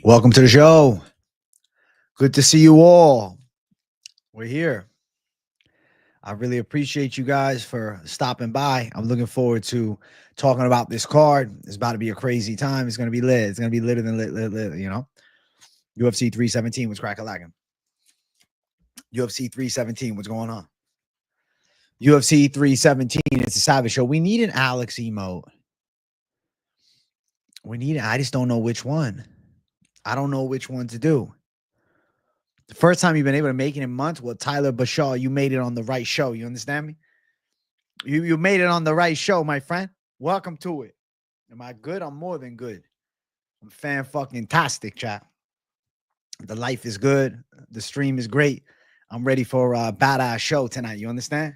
Welcome to the show. Good to see you all. We're here. I really appreciate you guys for stopping by. I'm looking forward to talking about this card. It's about to be a crazy time. It's going to be lit. It's going to be litter than lit, you know? UFC 317 was crack-a-lacking. UFC 317, what's going on? UFC 317, it's a Savage show. We need an Alex emote. I just don't know which one. I don't know which one to do. The first time you've been able to make it in months, well, Tyler Bashaw, you made it on the right show. You understand me? You made it on the right show, my friend. Welcome to it. Am I good? I'm more than good. I'm fan-fucking-tastic, chat. The life is good. The stream is great. I'm ready for a badass show tonight. You understand?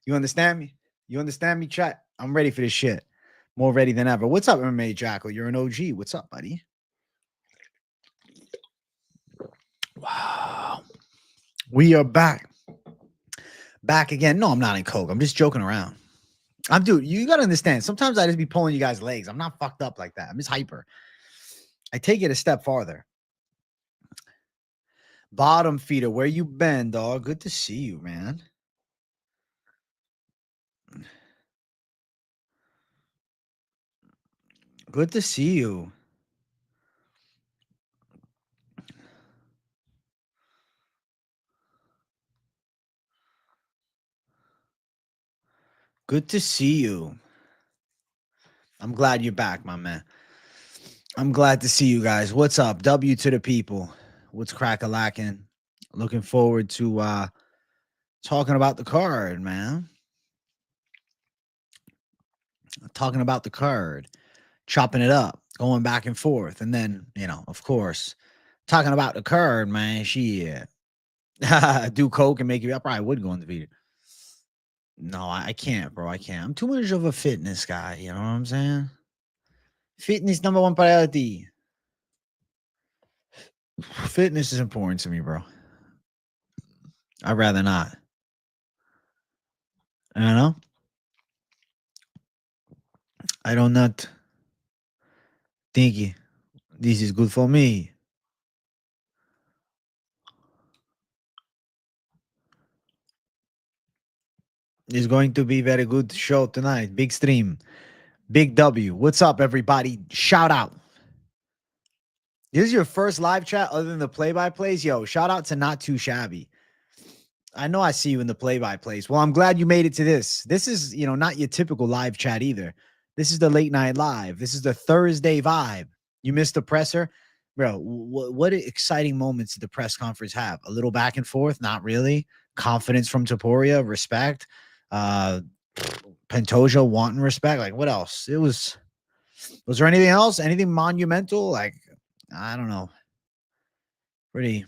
You understand me? You understand me, chat? I'm ready for this shit. More ready than ever. What's up, MMA Jackal? You're an OG. What's up, buddy? Wow. We are back. Back again. No, I'm not in coke. I'm just joking around. Dude, you got to understand. Sometimes I just be pulling you guys' legs. I'm not fucked up like that. I'm just hyper. I take it a step farther. Bottom feeder, where you been, dog? Good to see you, man. Good to see you. Good to see you. I'm glad you're back, my man. I'm glad to see you guys. What's up? W to the people. What's crack-a-lacking? Looking forward to talking about the card, man. Talking about the card. Chopping it up. Going back and forth. And then, of course, talking about the card, man. Shit. Do coke and make you. I probably would go undefeated. No, I can't, bro. I can't. I'm too much of a fitness guy. You know what I'm saying? Fitness number one priority. Fitness is important to me, bro. I'd rather not. You know? I do not think this is good for me. It's going to be a very good show tonight. Big stream. Big W. What's up, everybody? Shout out. This is your first live chat other than the play-by-plays? Yo, shout out to Not Too Shabby. I know I see you in the play-by-plays. Well, I'm glad you made it to this. This is, not your typical live chat either. This is the late night live. This is the Thursday vibe. You missed the presser? Bro, what exciting moments did the press conference have? A little back and forth? Not really. Confidence from Topuria, respect. Pantoja wanting respect. Like, what else? Was there anything else? Anything monumental? Like, I don't know. Pretty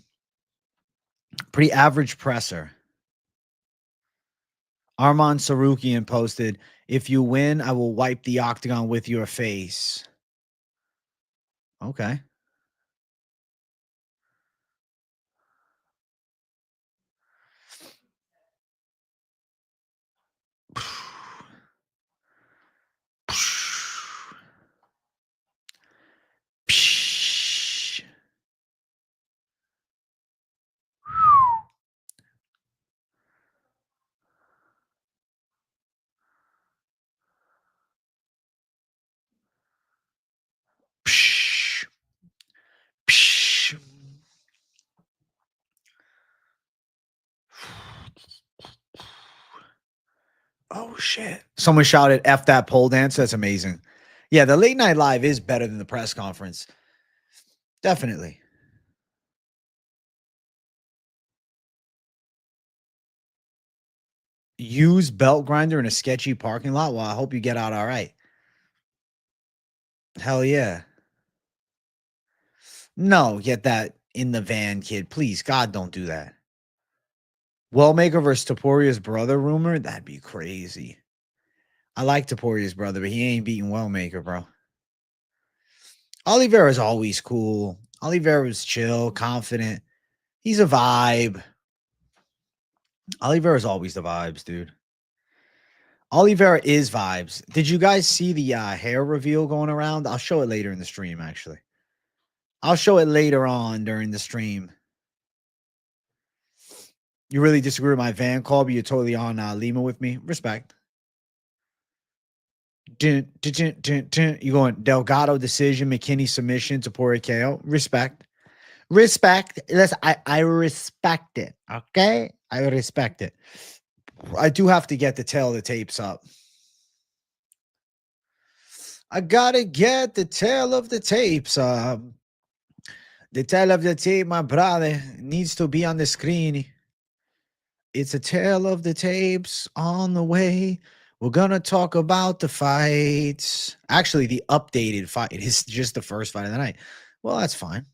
average presser. Arman Sarukian posted, if you win, I will wipe the octagon with your face. Okay. Oh, shit. Someone shouted, F that pole dance. That's amazing. Yeah, the late night live is better than the press conference. Definitely. Use belt grinder in a sketchy parking lot? Well, I hope you get out all right. Hell yeah. No, get that in the van, kid. Please, God, don't do that. Wellmaker versus Topuria's brother rumor? That'd be crazy. I like Topuria's brother, but he ain't beating Wellmaker, bro. Oliveira's always cool. Oliveira's chill, confident. He's a vibe. Oliveira's always the vibes, dude. Oliveira is vibes. Did you guys see the hair reveal going around? I'll show it later in the stream, actually. I'll show it later on during the stream. You really disagree with my van call, but you're totally on Lima with me. Respect. You going Delgado decision, McKinney submission, Topuria KO. Respect. Respect. I respect it. Okay? I respect it. I do have to get the tail of the tapes up. I gotta get the tail of the tapes up. The tail of the tape, my brother, needs to be on the screen. It's a tale of the tapes on the way. We're going to talk about the fights. Actually, the updated fight is just the first fight of the night. Well, that's fine.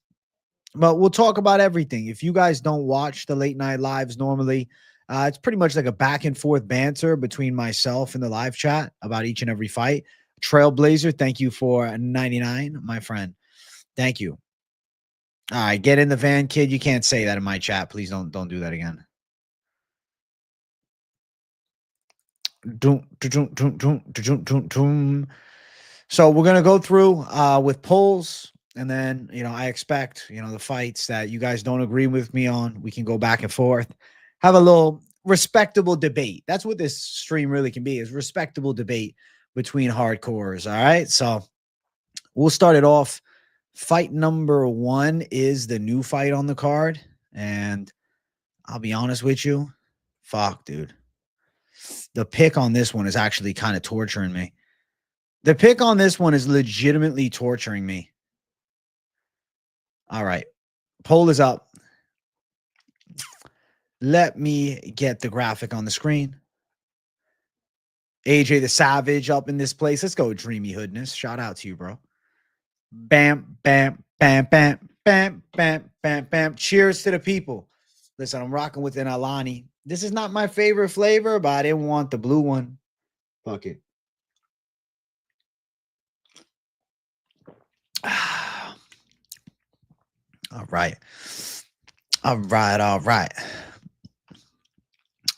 But we'll talk about everything. If you guys don't watch the late night lives normally, it's pretty much like a back and forth banter between myself and the live chat about each and every fight. Trailblazer, thank you for 99, my friend. Thank you. All right, get in the van, kid. You can't say that in my chat. Please don't do that again. So we're gonna go through with polls, and then I expect the fights that you guys don't agree with me on, we can go back and forth, have a little respectable debate. That's what this stream really can be, is respectable debate between hardcores. All right, so we'll start it off. Fight number 1 is the new fight on the card, and I'll be honest with you, fuck, dude. The pick on this one is actually kind of torturing me. The pick on this one is legitimately torturing me. All right. Poll is up. Let me get the graphic on the screen. AJ the Savage up in this place. Let's go, Dreamy Hoodness. Shout out to you, bro. Bam, bam, bam, bam, bam, bam, bam, bam. Cheers to the people. Listen, I'm rocking with an Alani. This is not my favorite flavor, but I didn't want the blue one. Fuck it. All right. All right. All right.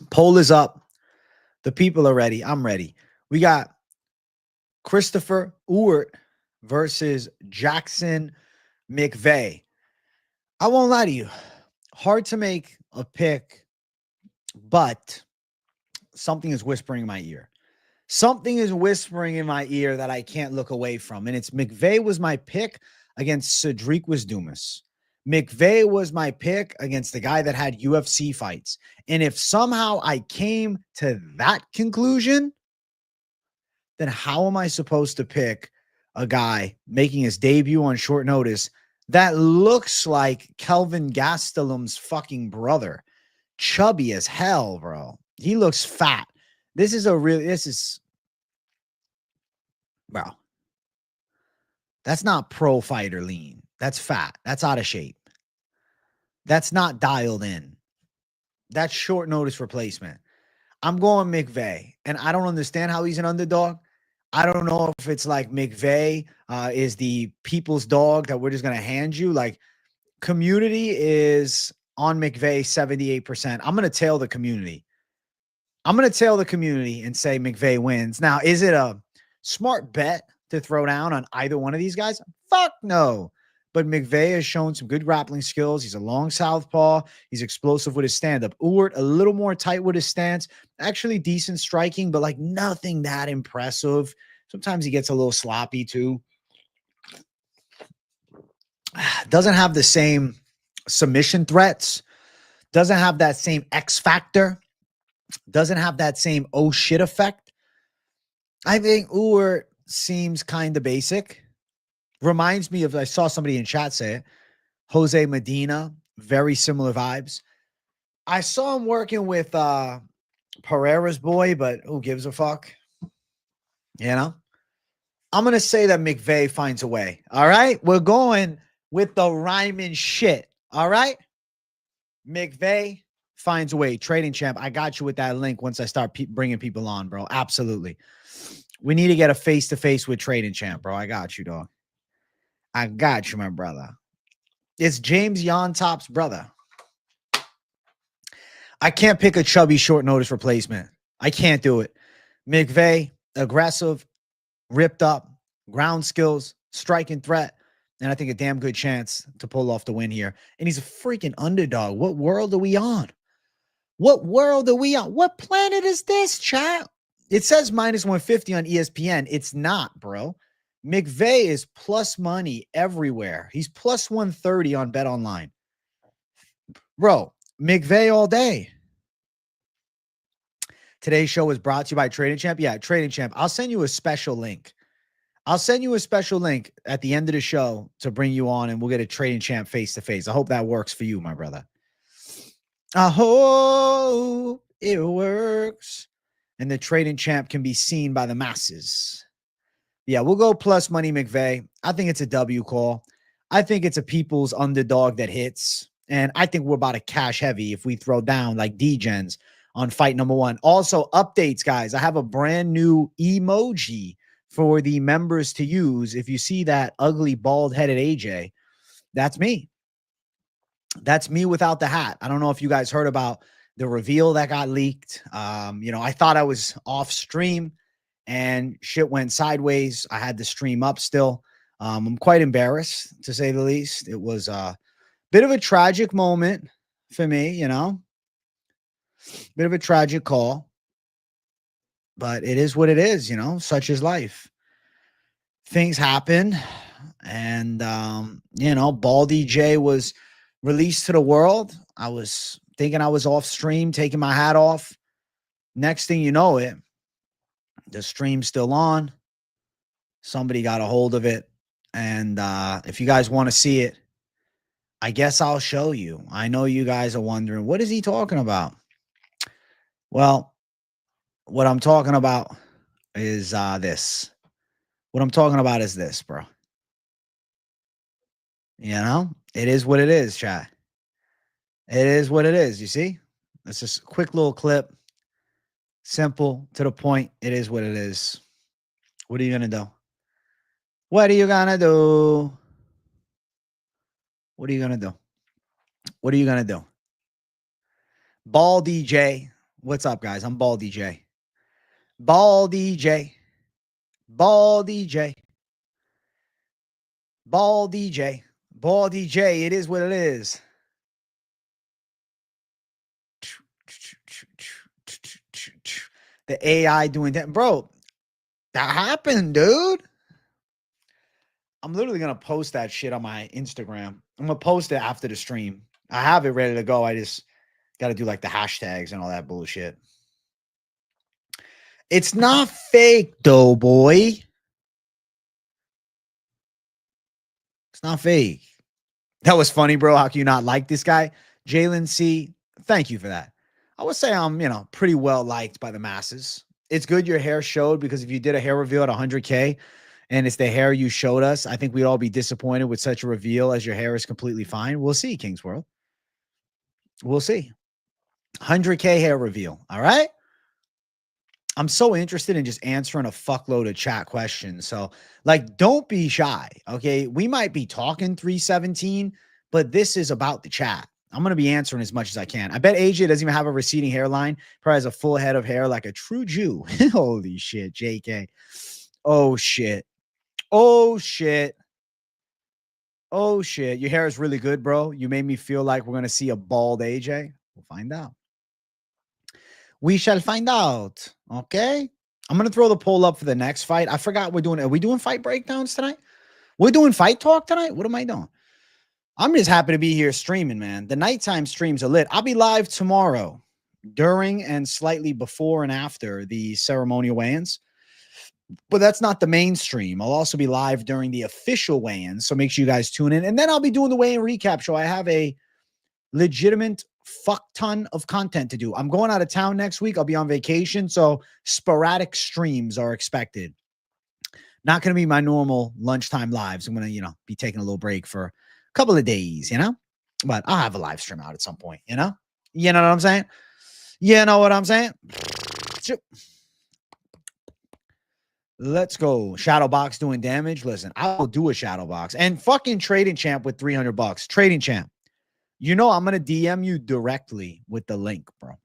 Poll is up. The people are ready. I'm ready. We got Christopher Ewert versus Jackson McVey. I won't lie to you. Hard to make a pick, but something is whispering in my ear. Something is whispering in my ear that I can't look away from. And it's McVey was my pick against Cedric Dumas. McVey was my pick against the guy that had UFC fights. And if somehow I came to that conclusion, then how am I supposed to pick a guy making his debut on short notice that looks like Kelvin Gastelum's fucking brother? Chubby as hell, bro. He looks fat. Bro. That's not pro fighter lean. That's fat. That's out of shape. That's not dialed in. That's short notice replacement. I'm going McVey, and I don't understand how he's an underdog. I don't know if it's like McVey is the people's dog that we're just going to hand you. Like, community is on McVey 78%. I'm going to tail the community. I'm going to tail the community and say McVey wins. Now, is it a smart bet to throw down on either one of these guys? Fuck no. But McVey has shown some good grappling skills. He's a long southpaw. He's explosive with his stand-up. Ewert, a little more tight with his stance. Actually decent striking, but like nothing that impressive. Sometimes he gets a little sloppy too. Doesn't have the same submission threats. Doesn't have that same X factor. Doesn't have that same oh shit effect. I think Ewert seems kind of basic. Reminds me of, I saw somebody in chat say it, Jose Medina, very similar vibes. I saw him working with Pereira's boy, but who gives a fuck? You know? I'm going to say that McVey finds a way. All right? We're going with the rhyming shit. All right? McVey finds a way. Trading champ, I got you with that link once I start bringing people on, bro. Absolutely. We need to get a face-to-face with Trading champ, bro. I got you, dog. I got you, my brother. It's James Yontop's brother. I can't pick a chubby short notice replacement. I can't do it. McVey, aggressive, ripped up, ground skills, striking threat, And I think a damn good chance to pull off the win here. And he's a freaking underdog. What world are we on? What world are we on? What planet is this, chat? It says minus 150 on ESPN. It's not, bro. McVey is plus money everywhere. He's plus 130 on Bet Online. Bro, McVey all day. Today's show is brought to you by Trading Champ. Yeah, Trading Champ. I'll send you a special link. I'll send you a special link at the end of the show to bring you on, and we'll get a Trading Champ face-to-face. I hope that works for you, my brother. I hope it works. And the Trading Champ can be seen by the masses. Yeah, we'll go plus money McVey. I think it's a W call. I think it's a people's underdog that hits. And I think we're about to cash heavy if we throw down like D-Gens on fight number 1. Also, updates, guys. I have a brand new emoji for the members to use. If you see that ugly, bald-headed AJ, that's me. That's me without the hat. I don't know if you guys heard about the reveal that got leaked. I thought I was off stream and shit went sideways. I had the stream up still. I'm quite embarrassed, to say the least. It was a bit of a tragic moment for me, bit of a tragic call, but it is what it is, such is life. Things happen. And, Baldy J was released to the world. I was thinking I was off stream, taking my hat off. Next thing you know it, the stream's still on. Somebody got a hold of it. And if you guys want to see it, I guess I'll show you. I know you guys are wondering, what is he talking about? Well, what I'm talking about is this. What I'm talking about is this, bro. It is what it is, chat. It is what it is. You see? It's just a quick little clip. Simple, to the point. It is what it is. What are you going to do? What are you going to do? What are you going to do? What are you going to do? Ball DJ. What's up, guys? I'm Ball DJ. Ball DJ. Ball DJ. Ball DJ. Ball DJ. It is what it is. The AI doing that. Bro, that happened, dude. I'm literally going to post that shit on my Instagram. I'm going to post it after the stream. I have it ready to go. I just got to do like the hashtags and all that bullshit. It's not fake, though, boy. It's not fake. That was funny, bro. How can you not like this guy? Jalen C., thank you for that. I would say I'm, pretty well liked by the masses. It's good your hair showed, because if you did a hair reveal at 100K and it's the hair you showed us, I think we'd all be disappointed with such a reveal as your hair is completely fine. We'll see, King's World. We'll see. 100K hair reveal. All right. I'm so interested in just answering a fuckload of chat questions. So, don't be shy. Okay. We might be talking 317, but this is about the chat. I'm going to be answering as much as I can. I bet AJ doesn't even have a receding hairline. Probably has a full head of hair like a true Jew. Holy shit, JK. Oh, shit. Oh, shit. Oh, shit. Your hair is really good, bro. You made me feel like we're going to see a bald AJ. We'll find out. We shall find out. Okay. I'm going to throw the poll up for the next fight. I forgot we're doing. Are we doing fight breakdowns tonight? We're doing fight talk tonight? What am I doing? I'm just happy to be here streaming, man. The nighttime streams are lit. I'll be live tomorrow during and slightly before and after the ceremonial weigh-ins. But that's not the main stream. I'll also be live during the official weigh-ins, so make sure you guys tune in. And then I'll be doing the weigh-in recap show. I have a legitimate fuck ton of content to do. I'm going out of town next week. I'll be on vacation, so sporadic streams are expected. Not going to be my normal lunchtime lives. I'm going to, be taking a little break for a couple of days, but I'll have a live stream out at some point, You know what I'm saying? You know what I'm saying? Let's go. Shadow box doing damage. Listen, I will do a shadow box and fucking Trading Champ with $300. Trading Champ. I'm going to DM you directly with the link, bro.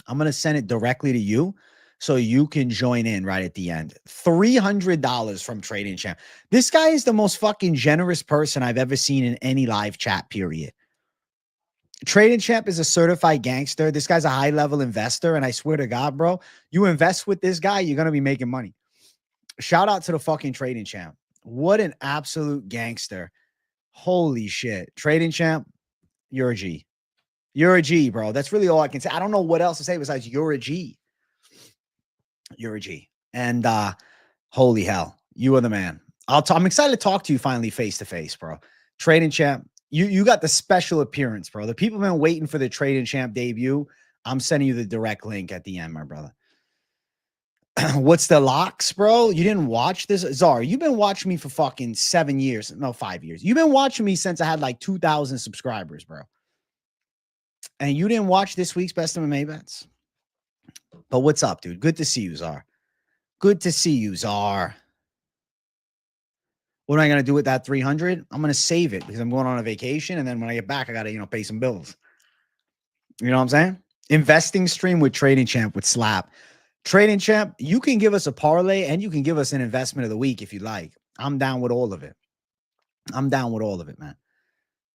I'm going to send it directly to you so you can join in right at the end. $300 from Trading Champ. This guy is the most fucking generous person I've ever seen in any live chat, period. Trading Champ is a certified gangster. This guy's a high-level investor, and I swear to God, bro, you invest with this guy, you're going to be making money. Shout out to the fucking Trading Champ. What an absolute gangster. Holy shit. Trading Champ, you're a G. You're a G, bro. That's really all I can say. I don't know what else to say besides you're a G. You're a G. And holy hell, you are the man. I'm excited to talk to you finally face to face, bro. Trading Champ, you got the special appearance, bro. The people have been waiting for the Trading Champ debut. I'm sending you the direct link at the end, my brother. What's the locks, bro? You didn't watch this? Czar, you've been watching me for fucking 7 years. No, 5 years. You've been watching me since I had like 2,000 subscribers, bro. And you didn't watch this week's Best MMA Bets? But what's up, dude? Good to see you, Czar. Good to see you, Czar. What am I going to do with that 300? I'm going to save it because I'm going on a vacation. And then when I get back, I got to, pay some bills. You know what I'm saying? Investing stream with Trading Champ would slap. Trading Champ, you can give us a parlay and you can give us an investment of the week if you like. I'm down with all of it. I'm down with all of it, man.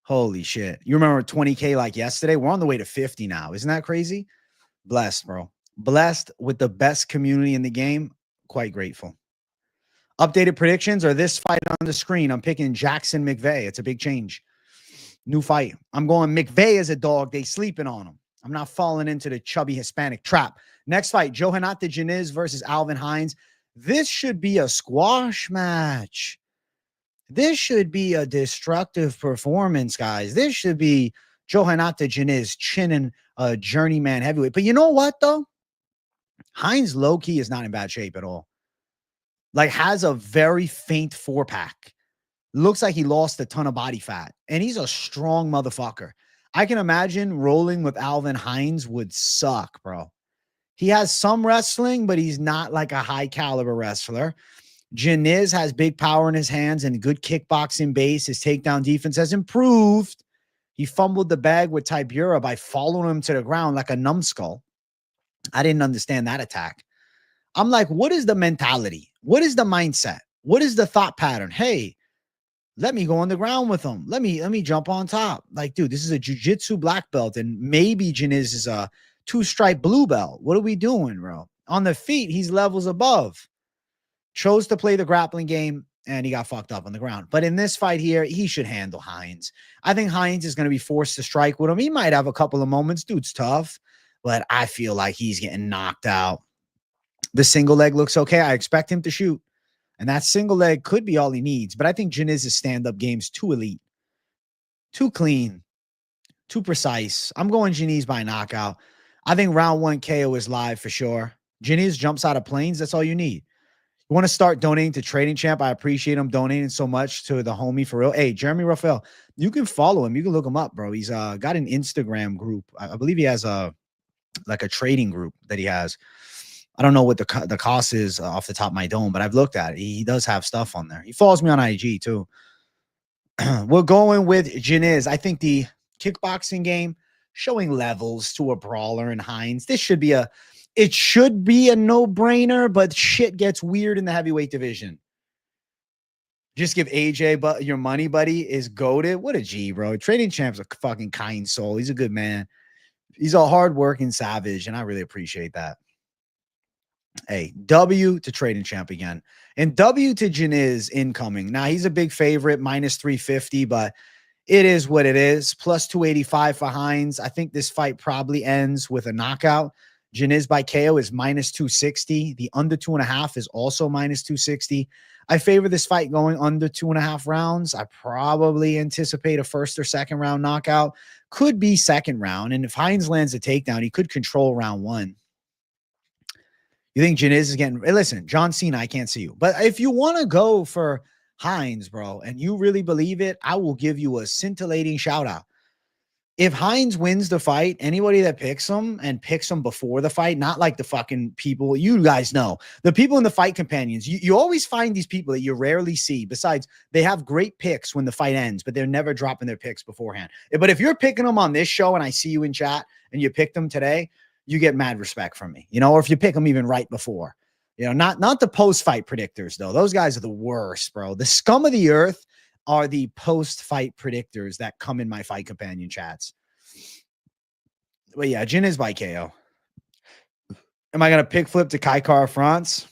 Holy shit. You remember 20K like yesterday? We're on the way to 50 now. Isn't that crazy? Blessed, bro. Blessed with the best community in the game. Quite grateful. Updated predictions are this fight on the screen. I'm picking Jackson McVey. It's a big change. New fight. I'm going McVey as a dog. They sleeping on him. I'm not falling into the chubby Hispanic trap. Next fight, Jhonata Diniz versus Alvin Hines. This should be a squash match. This should be a destructive performance, guys. This should be Jhonata Diniz chinning a journeyman heavyweight. But you know what, though? Hines low-key is not in bad shape at all. Like, has a very faint four-pack. Looks like he lost a ton of body fat. And he's a strong motherfucker. I can imagine rolling with Alvin Hines would suck, bro. He has some wrestling, but he's not like a high-caliber wrestler. Diniz has big power in his hands and good kickboxing base. His takedown defense has improved. He fumbled the bag with Topuria by following him to the ground like a numbskull. I didn't understand that attack. I'm like, what is the mentality? What is the mindset? What is the thought pattern? Hey, let me go on the ground with him. Let me jump on top. Like, dude, this is a jiu-jitsu black belt, and maybe Diniz is a 2-stripe blue belt. What are we doing, bro? On the feet, he's levels above. Chose to play the grappling game, and he got fucked up on the ground. But in this fight here, he should handle Hines. I think Hines is going to be forced to strike with him. He might have a couple of moments. Dude's tough, but I feel like he's getting knocked out. The single leg looks okay. I expect him to shoot. And that single leg could be all he needs. But I think Diniz's stand-up game's too elite. Too clean. Too precise. I'm going Diniz by knockout. I think round 1 KO is live for sure. Diniz jumps out of planes. That's all you need. You want to start donating to Trading Champ? I appreciate him donating so much to the homie for real. Hey, Jeremy Raphael, you can follow him. You can look him up, bro. He's got an Instagram group. I believe he has a trading group that he has. I don't know what the cost is off the top of my dome, but I've looked at it. He does have stuff on there. He follows me on IG too. We're going with Diniz. I think the kickboxing game showing levels to a brawler in Hines. It should be a no-brainer, but shit gets weird in the heavyweight division. Just give AJ your money, buddy, is goated. What a G, bro. Trading Champ's a fucking kind soul. He's a good man. He's a hard-working savage, and I really appreciate that. Hey, W to Trading Champ again. And W to Diniz incoming. Now, he's a big favorite, minus 350, but it is what it is. Plus 285 for Hines. I think this fight probably ends with a knockout. Diniz by KO is minus 260. The under 2.5 is also minus 260. I favor this fight going under 2.5 rounds. I probably anticipate a first or second round knockout. Could be second round. And if Hines lands a takedown, he could control round 1. You think Diniz is getting... Listen, John Cena, I can't see you. But if you want to go for Hines, bro, and you really believe it, I will give you a scintillating shout out. If Hines wins the fight, anybody that picks him and picks him before the fight, not like the fucking people, you guys know, the people in the fight companions, you always find these people that you rarely see. Besides, they have great picks when the fight ends, but they're never dropping their picks beforehand. But if you're picking them on this show and I see you in chat and you picked them today, you get mad respect from me, or if you pick them even right before, not the post-fight predictors though. Those guys are the worst, bro. The scum of the earth are the post-fight predictors that come in my fight companion chats. But yeah, Jin is by KO. Am I going to pick flip to Kai Kara France?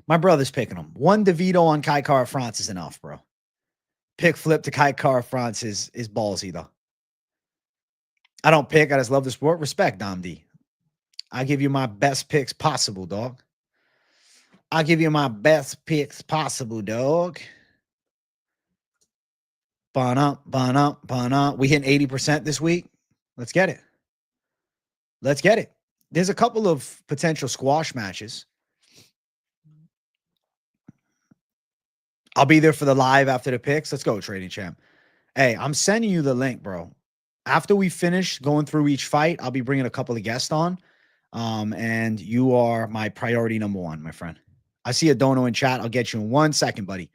My brother's picking him. One DeVito on Kai Kara France is enough, bro. Pick flip to Kai Kara France is ballsy, though. I don't pick. I just love the sport. Respect, Dom D. I give you my best picks possible, dog. I'll give you my best picks possible, dog. We hit 80% this week. Let's get it. Let's get it. There's a couple of potential squash matches. I'll be there for the live after the picks. Let's go, Trading Champ. Hey, I'm sending you the link, bro. After we finish going through each fight, I'll be bringing a couple of guests on. And you are my priority number one, my friend. I see a dono in chat. I'll get you in 1 second, buddy.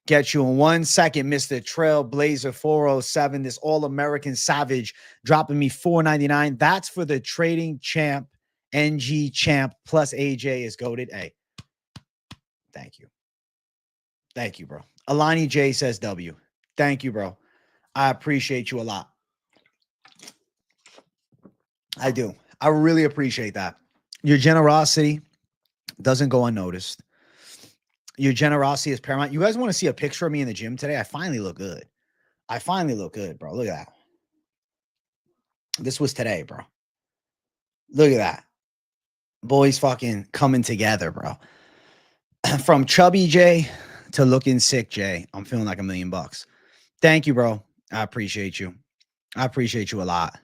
Get you in 1 second, Mr. Trailblazer 407. This All-American Savage dropping me $4.99. That's for the Trading Champ, NG Champ, plus AJ is goated. Hey, thank you. Thank you, bro. Alani J says W. Thank you, bro. I appreciate you a lot. I do. I really appreciate that. Your generosity doesn't go unnoticed. Your generosity is paramount. You guys want to see a picture of me in the gym today? I finally look good. I finally look good, bro. Look at that. This was today, bro. Look at that. Boys fucking coming together, bro. From chubby J to looking sick J, I'm feeling like $1 million. Thank you, bro. I appreciate you. I appreciate you a lot.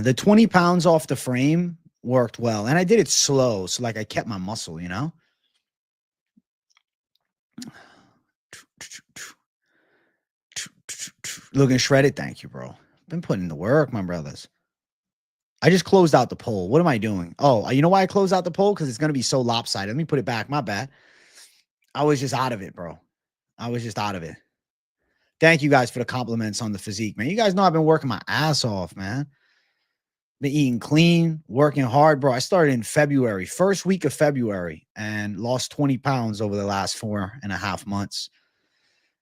The 20 pounds off the frame worked well. And I did it slow. So like I kept my muscle, Looking shredded. Thank you, bro. Been putting in the work, my brothers. I just closed out the poll. What am I doing? Oh, you know why I closed out the poll? Because it's going to be so lopsided. Let me put it back. My bad. I was just out of it, bro. I was just out of it. Thank you guys for the compliments on the physique, man. You guys know I've been working my ass off, man. Been eating clean, working hard, bro. I started in February, first week of February, and lost 20 pounds over the last 4.5 months.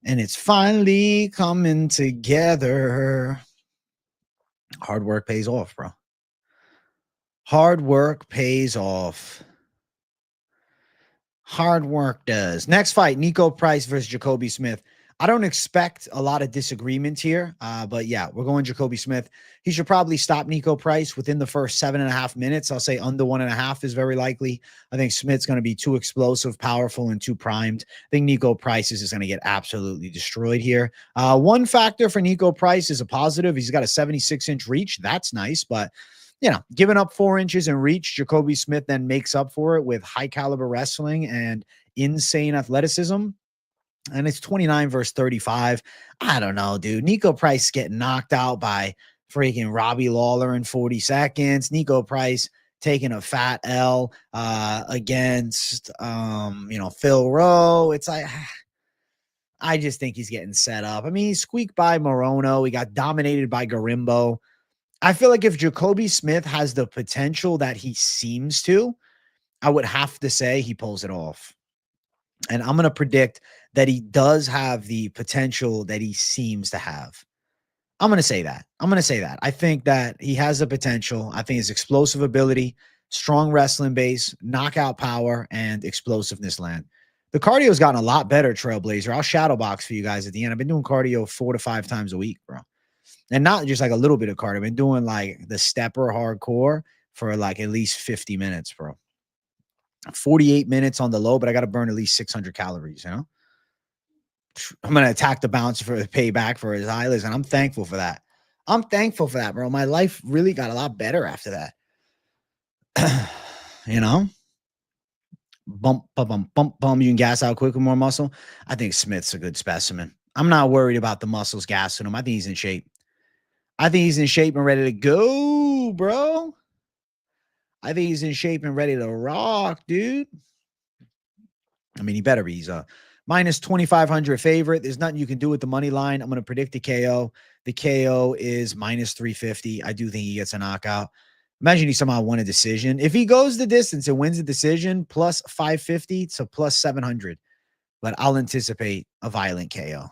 And it's finally coming together. Hard work pays off, bro. Hard work pays off. Hard work does. Next fight, Niko Price versus Jacobe Smith. I don't expect a lot of disagreement here, but yeah, we're going Jacobe Smith. He should probably stop Niko Price within the first 7.5 minutes. I'll say under 1.5 is very likely. I think Smith's going to be too explosive, powerful, and too primed. I think Niko Price is going to get absolutely destroyed here. One factor for Niko Price is a positive. He's got a 76-inch reach. That's nice, but giving up 4 inches in reach, Jacobe Smith then makes up for it with high caliber wrestling and insane athleticism. And it's 29 versus 35. I don't know, dude. Niko Price getting knocked out by freaking Robbie Lawler in 40 seconds. Niko Price taking a fat L against, Phil Rowe. It's like, I just think he's getting set up. I mean, he squeaked by Morono. He got dominated by Garimbo. I feel like if Jacobe Smith has the potential that he seems to, I would have to say he pulls it off. And I'm going to predict that he does have the potential that he seems to have. I'm going to say that. I think that he has the potential. I think his explosive ability, strong wrestling base, knockout power, and explosiveness land. The cardio's gotten a lot better, Trailblazer. I'll shadow box for you guys at the end. I've been doing cardio 4 to 5 times a week, bro. And not just like a little bit of cardio. I've been doing like the stepper hardcore for like at least 50 minutes, bro. 48 minutes on the low, but I got to burn at least 600 calories, I'm going to attack the bouncer for the payback for his eyelids, and I'm thankful for that. Bro. My life really got a lot better after that. Bump. You can gas out quick with more muscle. I think Smith's a good specimen. I'm not worried about the muscles gassing him. I think he's in shape. And ready to go, bro. I think he's in shape and ready to rock, dude. I mean, he better be. He's a minus 2,500 favorite. There's nothing you can do with the money line. I'm going to predict a KO. The KO is minus 350. I do think he gets a knockout. Imagine he somehow won a decision. If he goes the distance and wins the decision, plus 550 to plus 700. But I'll anticipate a violent KO.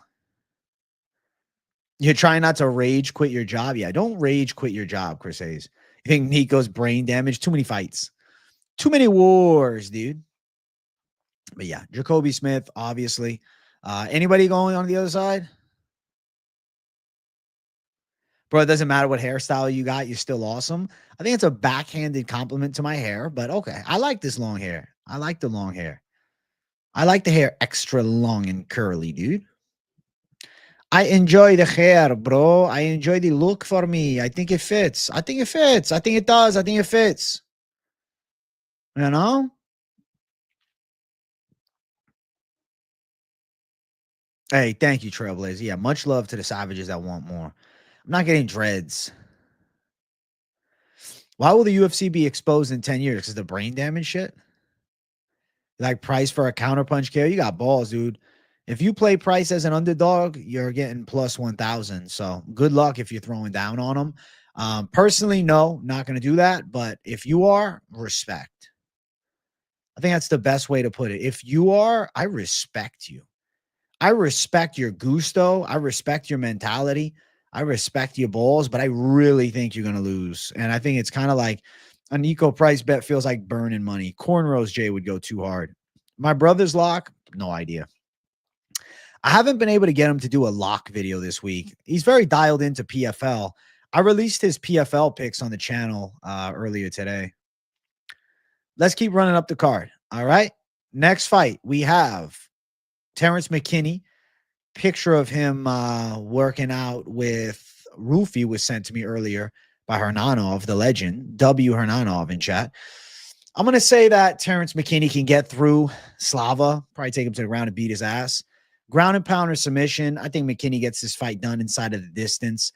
You're trying not to rage quit your job. Yeah, don't rage quit your job, Chris Hayes. You think Niko's brain damage? Too many fights. Too many wars, dude. But yeah, Jacobe Smith, obviously. Anybody going on the other side? Bro, it doesn't matter what hairstyle you got. You're still awesome. I think it's a backhanded compliment to my hair, but okay. I like this long hair. I like the long hair. I like the hair extra long and curly, dude. I enjoy the hair, bro. I enjoy the look for me. I think it fits. I think it fits. I think it does. I think it fits. You know? Hey, thank you, Trailblazer. Yeah, much love to the savages that want more. I'm not getting dreads. Why will the UFC be exposed in 10 years? Because the brain damage shit? Like Price for a counterpunch KO? You got balls, dude. If you play Price as an underdog, you're getting plus 1,000. So good luck if you're throwing down on him. Personally, no, not going to do that. But if you are, respect. I think that's the best way to put it. If you are, I respect you. I respect your gusto. I respect your mentality. I respect your balls, but I really think you're going to lose. And I think it's kind of like a Niko Price bet feels like burning money. Cornrows Jay would go too hard. My brother's lock, no idea. I haven't been able to get him to do a lock video this week. He's very dialed into PFL. I released his PFL picks on the channel earlier today. Let's keep running up the card. All right. Next fight, we have Terrence McKinney. Picture of him working out with Roofy was sent to me earlier by Hernanov, the legend. W. Hernanov in chat. I'm going to say that Terrence McKinney can get through Slava, probably take him to the ground and beat his ass. Ground and pound or submission. I think McKinney gets this fight done inside of the distance.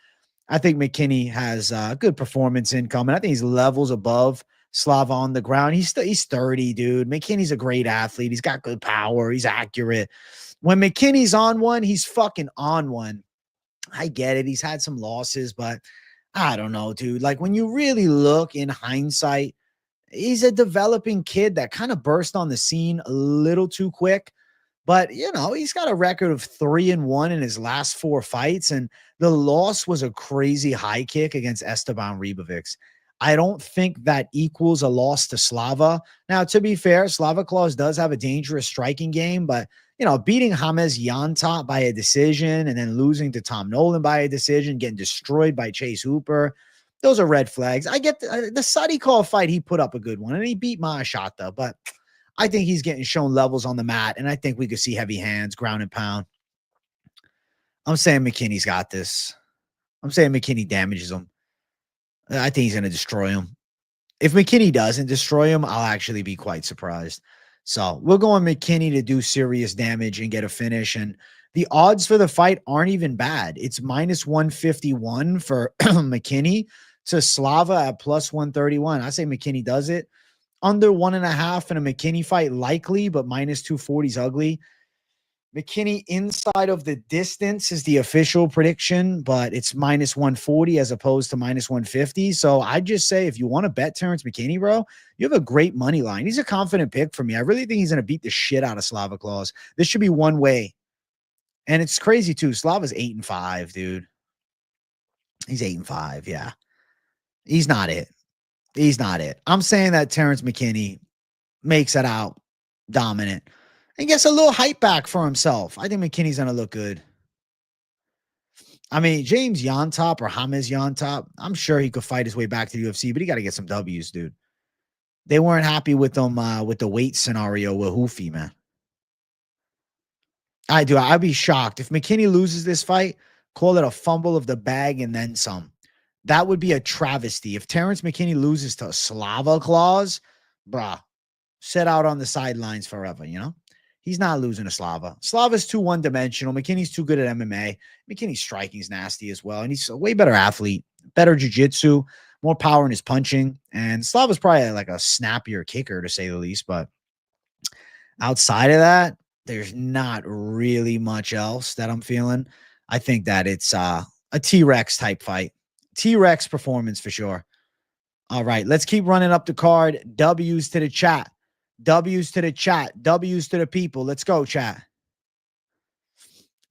I think McKinney has a good performance income, and I think he's levels above Slava on the ground. He's 30, dude. McKinney's a great athlete. He's got good power. He's accurate. When McKinney's on one, he's fucking on one. I get it. He's had some losses, but I don't know, dude. Like when you really look in hindsight, he's a developing kid that kind of burst on the scene a little too quick. But, you know, he's got a record of 3-1 in his last 4 fights. And the loss was a crazy high kick against Esteban Ribovics. I don't think that equals a loss to Slava. Now, to be fair, Slava Claus does have a dangerous striking game, but, you know, beating James Jhonata by a decision and then losing to Tom Nolan by a decision, getting destroyed by Chase Hooper, those are red flags. I get the Sadi Call fight. He put up a good one and he beat Maashata, but I think he's getting shown levels on the mat, and I think we could see heavy hands, ground and pound. I'm saying McKinney's got this. I'm saying McKinney damages him. I think he's going to destroy him. If McKinney doesn't destroy him, I'll actually be quite surprised. So we're going McKinney to do serious damage and get a finish. And the odds for the fight aren't even bad. It's minus 151 for McKinney to Slava at plus 131. I say McKinney does it. Under 1.5 in a McKinney fight, likely, but minus 240 is ugly. McKinney inside of the distance is the official prediction, but it's minus 140 as opposed to minus 150. So I just say if you want to bet Terrence McKinney, bro, you have a great money line. He's a confident pick for me. I really think he's going to beat the shit out of Slava Claus. This should be one way. And it's crazy, too. Slava's 8-5, dude. He's 8-5, yeah. He's not it. He's not it. I'm saying that Terrence McKinney makes it out dominant and gets a little hype back for himself. I think McKinney's going to look good. I mean, James Jhonata or James Jhonata, I'm sure he could fight his way back to the UFC, but he got to get some W's, dude. They weren't happy with them with the weight scenario with Hoofy, man. I'd be shocked. If McKinney loses this fight, call it a fumble of the bag and then some. That would be a travesty. If Terrence McKinney loses to Slava Claus, bruh, sit out on the sidelines forever, you know? He's not losing to Slava. Slava's too one-dimensional. McKinney's too good at MMA. McKinney's striking's nasty as well, and he's a way better athlete, better jiu-jitsu, more power in his punching, and Slava's probably like a snappier kicker, to say the least, but outside of that, there's not really much else that I'm feeling. I think that it's a T-Rex type fight. T-Rex performance for sure. All right, let's keep running up the card. W's to the chat. W's to the chat. W's to the people. Let's go, chat.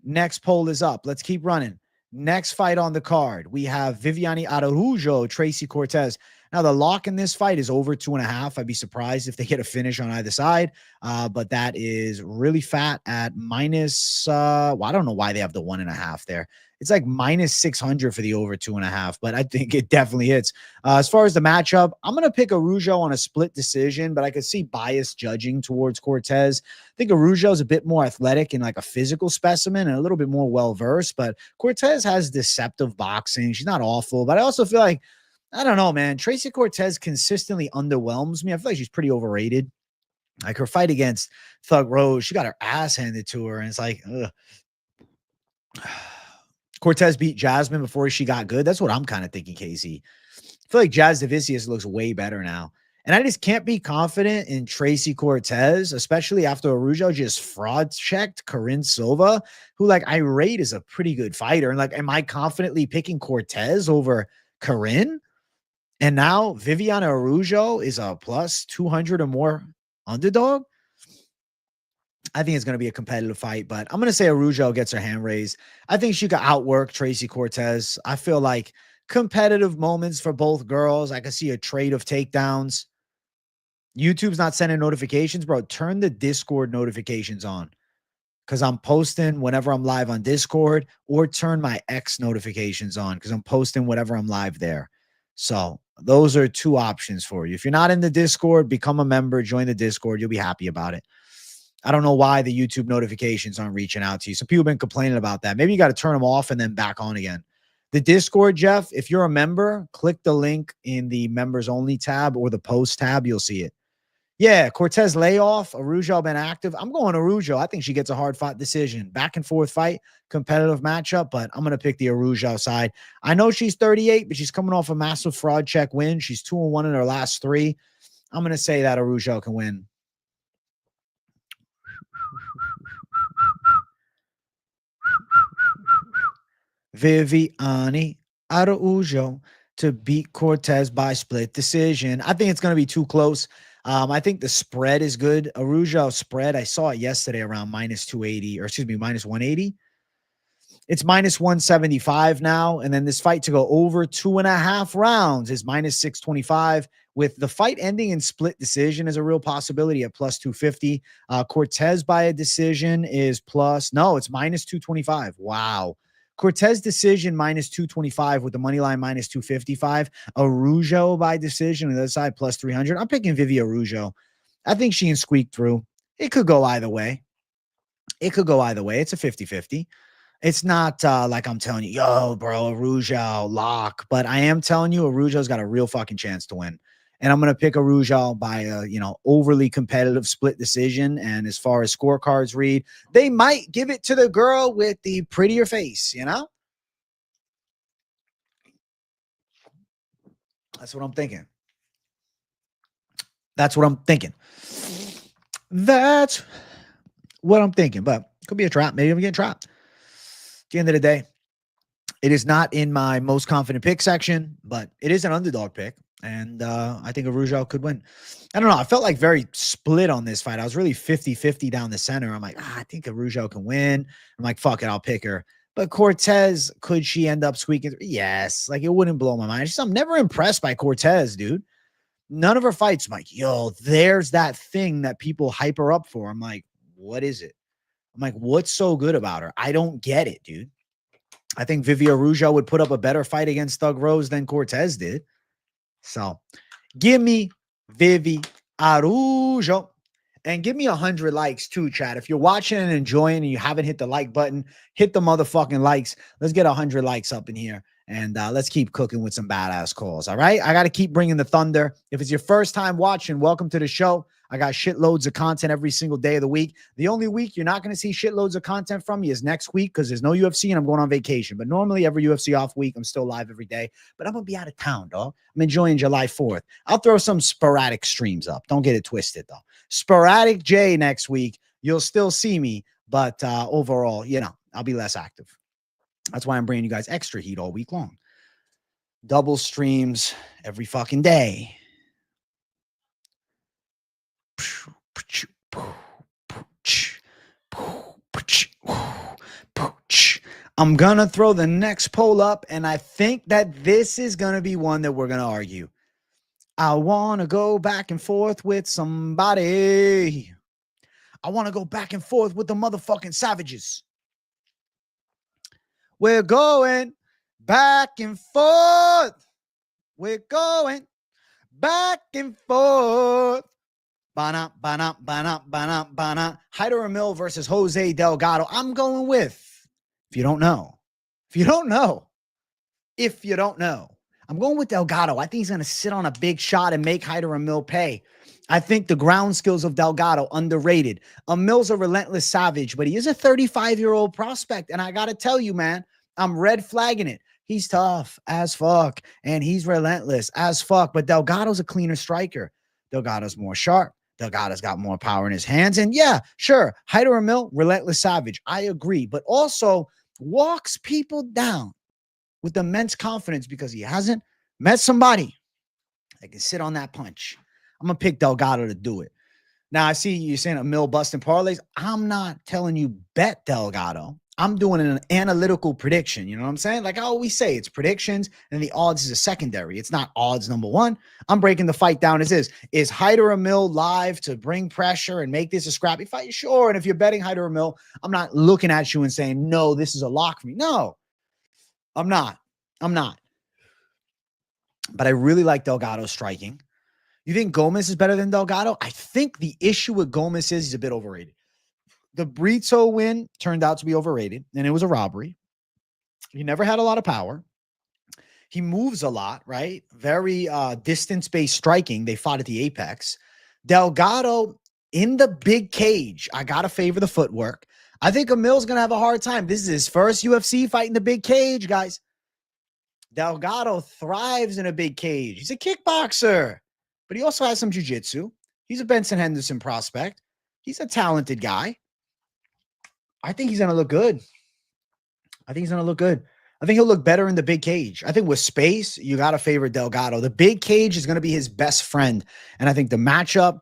Next poll is up. Let's keep running. Next fight on the card, we have Viviane Araujo, Tracy Cortez. Now, the lock in this fight is over 2.5. I'd be surprised if they get a finish on either side, but that is really fat at minus, well, I don't know why they have the 1.5 there. It's like minus 600 for the over 2.5, but I think it definitely hits. As far as the matchup, I'm going to pick Araujo on a split decision, but I could see bias judging towards Cortez. I think Araujo is a bit more athletic and like a physical specimen and a little bit more well-versed, but Cortez has deceptive boxing. She's not awful, but I also feel like, I don't know, man, Tracy Cortez consistently underwhelms me. I feel like she's pretty overrated. Like her fight against Thug Rose, she got her ass handed to her, and it's like, ugh. Cortez beat Jasmine before she got good. That's what I'm kind of thinking, Casey. I feel like Jazz Davicius looks way better now. And I just can't be confident in Tracy Cortez, especially after Araujo just fraud checked Corinne Silva, who like I rate as a pretty good fighter. And like, am I confidently picking Cortez over Corinne? And now Viviane Araujo is a plus 200 or more underdog. I think it's going to be a competitive fight, but I'm going to say Araujo gets her hand raised. I think she could outwork Tracy Cortez. I feel like competitive moments for both girls. I can see a trade of takedowns. YouTube's not sending notifications, bro. Turn the Discord notifications on because I'm posting whenever I'm live on Discord, or turn my X notifications on because I'm posting whenever I'm live there. So those are two options for you. If you're not in the Discord, become a member, join the Discord. You'll be happy about it. I don't know why the YouTube notifications aren't reaching out to you. Some people have been complaining about that. Maybe you got to turn them off and then back on again. The Discord, Jeff, if you're a member, click the link in the members only tab or the post tab. You'll see it. Yeah, Cortez layoff. Araujo been active. I'm going Araujo. I think she gets a hard fought decision. Back and forth fight, competitive matchup, but I'm going to pick the Araujo side. I know she's 38, but she's coming off a massive fraud check win. She's 2-1 in her last 3. I'm going to say that Araujo can win. Viviane Araujo to beat Cortez by split decision. I think it's going to be too close. I think the spread is good. Araujo spread, I saw it yesterday around minus 280, or excuse me, minus 180. It's minus 175 now. And then this fight to go over 2.5 rounds is minus 625. With the fight ending in split decision is a real possibility at plus 250. Cortez by a decision is it's minus 225. Wow. Cortez decision minus 225 with the money line minus 255. Araujo by decision on the other side plus 300. I'm picking Vivi Araujo. I think she can squeak through. It could go either way. It's a 50-50. It's not like I'm telling you, yo, bro, Araujo, lock. But I am telling you, Araujo's got a real fucking chance to win. And I'm going to pick Araujo by a, overly competitive split decision. And as far as scorecards read, they might give it to the girl with the prettier face, That's what I'm thinking. That's what I'm thinking. But it could be a trap. Maybe I'm getting trapped. At the end of the day, it is not in my most confident pick section, but it is an underdog pick. And I think Araujo could win. I don't know. I felt like very split on this fight. I was really 50-50 down the center. I'm like, I think Araujo can win. I'm like, fuck it, I'll pick her. But Cortez, could she end up squeaking? Yes. Like, it wouldn't blow my mind. I'm never impressed by Cortez, dude. None of her fights, I'm like, yo, there's that thing that people hype her up for. I'm like, what is it? I'm like, what's so good about her? I don't get it, dude. I think Vivi Araujo would put up a better fight against Thug Rose than Cortez did. So give me Vivi Araujo. And give me 100 likes too, chat. If you're watching and enjoying and you haven't hit the like button, hit the motherfucking likes. Let's get 100 likes up in here. And let's keep cooking with some badass calls, all right? I got to keep bringing the thunder. If it's your first time watching, welcome to the show. I got shitloads of content every single day of the week. The only week you're not going to see shitloads of content from me is next week because there's no UFC and I'm going on vacation. But normally every UFC off week, I'm still live every day. But I'm going to be out of town, dog. I'm enjoying July 4th. I'll throw some sporadic streams up. Don't get it twisted, though. Sporadic J next week. You'll still see me. But overall, I'll be less active. That's why I'm bringing you guys extra heat all week long. Double streams every fucking day. I'm going to throw the next poll up, and I think that this is going to be one that we're going to argue. I want to go back and forth with somebody. I want to go back and forth with the motherfucking savages. We're going back and forth. We're going back and forth. Bana, bana, bana, bana, bana. Hyder Amil versus Jose Delgado. I'm going with, if you don't know, I'm going with Delgado. I think he's going to sit on a big shot and make Hyder Amil pay. I think the ground skills of Delgado, underrated. Amil's a relentless savage, but he is a 35-year-old prospect. And I got to tell you, man, I'm red flagging it. He's tough as fuck, and he's relentless as fuck. But Delgado's a cleaner striker. Delgado's more sharp. Delgado's got more power in his hands. And yeah, sure, Hyder Amil, relentless savage. I agree. But also walks people down with immense confidence because he hasn't met somebody that can sit on that punch. I'm going to pick Delgado to do it. Now, I see you saying Amil busting parlays. I'm not telling you bet Delgado. I'm doing an analytical prediction. You know what I'm saying? Like I always say, it's predictions and the odds is a secondary. It's not odds number one. I'm breaking the fight down as is. Is Hyder Amil live to bring pressure and make this a scrappy fight? Sure. And if you're betting Hyder Amil, I'm not looking at you and saying, no, this is a lock for me. No, I'm not. But I really like Delgado striking. You think Gomez is better than Delgado? I think the issue with Gomez is he's a bit overrated. The Brito win turned out to be overrated, and it was a robbery. He never had a lot of power. He moves a lot, right? Very distance-based striking. They fought at the apex. Delgado in the big cage. I got to favor the footwork. I think Amil's going to have a hard time. This is his first UFC fight in the big cage, guys. Delgado thrives in a big cage. He's a kickboxer, but he also has some jiu-jitsu. He's a Benson Henderson prospect. He's a talented guy. I think he's going to look good. I think he'll look better in the big cage. I think with space, you got to favor Delgado. The big cage is going to be his best friend. And I think the matchup,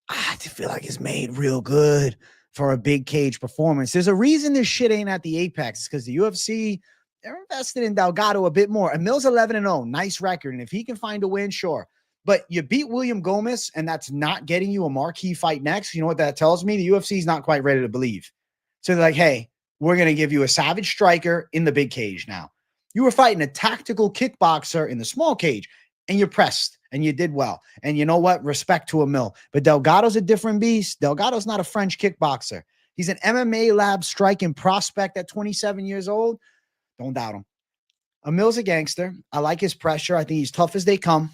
I feel like is made real good for a big cage performance. There's a reason this shit ain't at the apex because the UFC, they're invested in Delgado a bit more. Amil's 11-0, nice record. And if he can find a win, sure. But you beat William Gomez, and that's not getting you a marquee fight next. You know what that tells me? The UFC is not quite ready to believe. So they're like, hey, we're going to give you a savage striker in the big cage now. You were fighting a tactical kickboxer in the small cage, and you pressed, and you did well. And you know what? Respect to Amil. But Delgado's a different beast. Delgado's not a French kickboxer. He's an MMA lab striking prospect at 27 years old. Don't doubt him. Amil's a gangster. I like his pressure. I think he's tough as they come.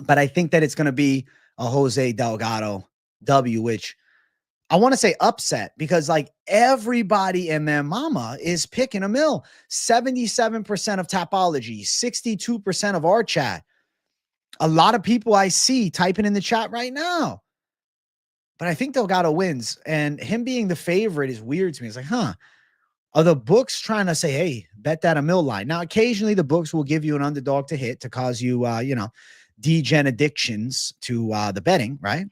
But I think that it's going to be a Jose Delgado W, which I want to say upset because like everybody and their mama is picking Amil. 77% of Tapology, 62% of our chat. A lot of people I see typing in the chat right now. But I think Delgado wins. And him being the favorite is weird to me. It's like, huh? Are the books trying to say, hey, bet that Amil line? Now, occasionally the books will give you an underdog to hit to cause you, degen addictions to the betting, right?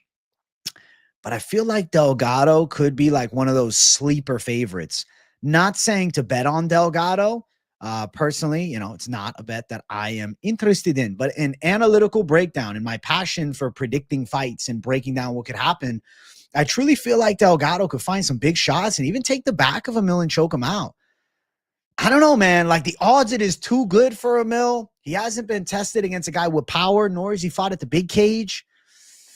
But I feel like Delgado could be like one of those sleeper favorites. Not saying to bet on Delgado. Personally, it's not a bet that I am interested in, but an analytical breakdown and my passion for predicting fights and breaking down what could happen, I truly feel like Delgado could find some big shots and even take the back of Amil and choke him out. I don't know, man. Like the odds, it is too good for Amil. He hasn't been tested against a guy with power, nor has he fought at the big cage.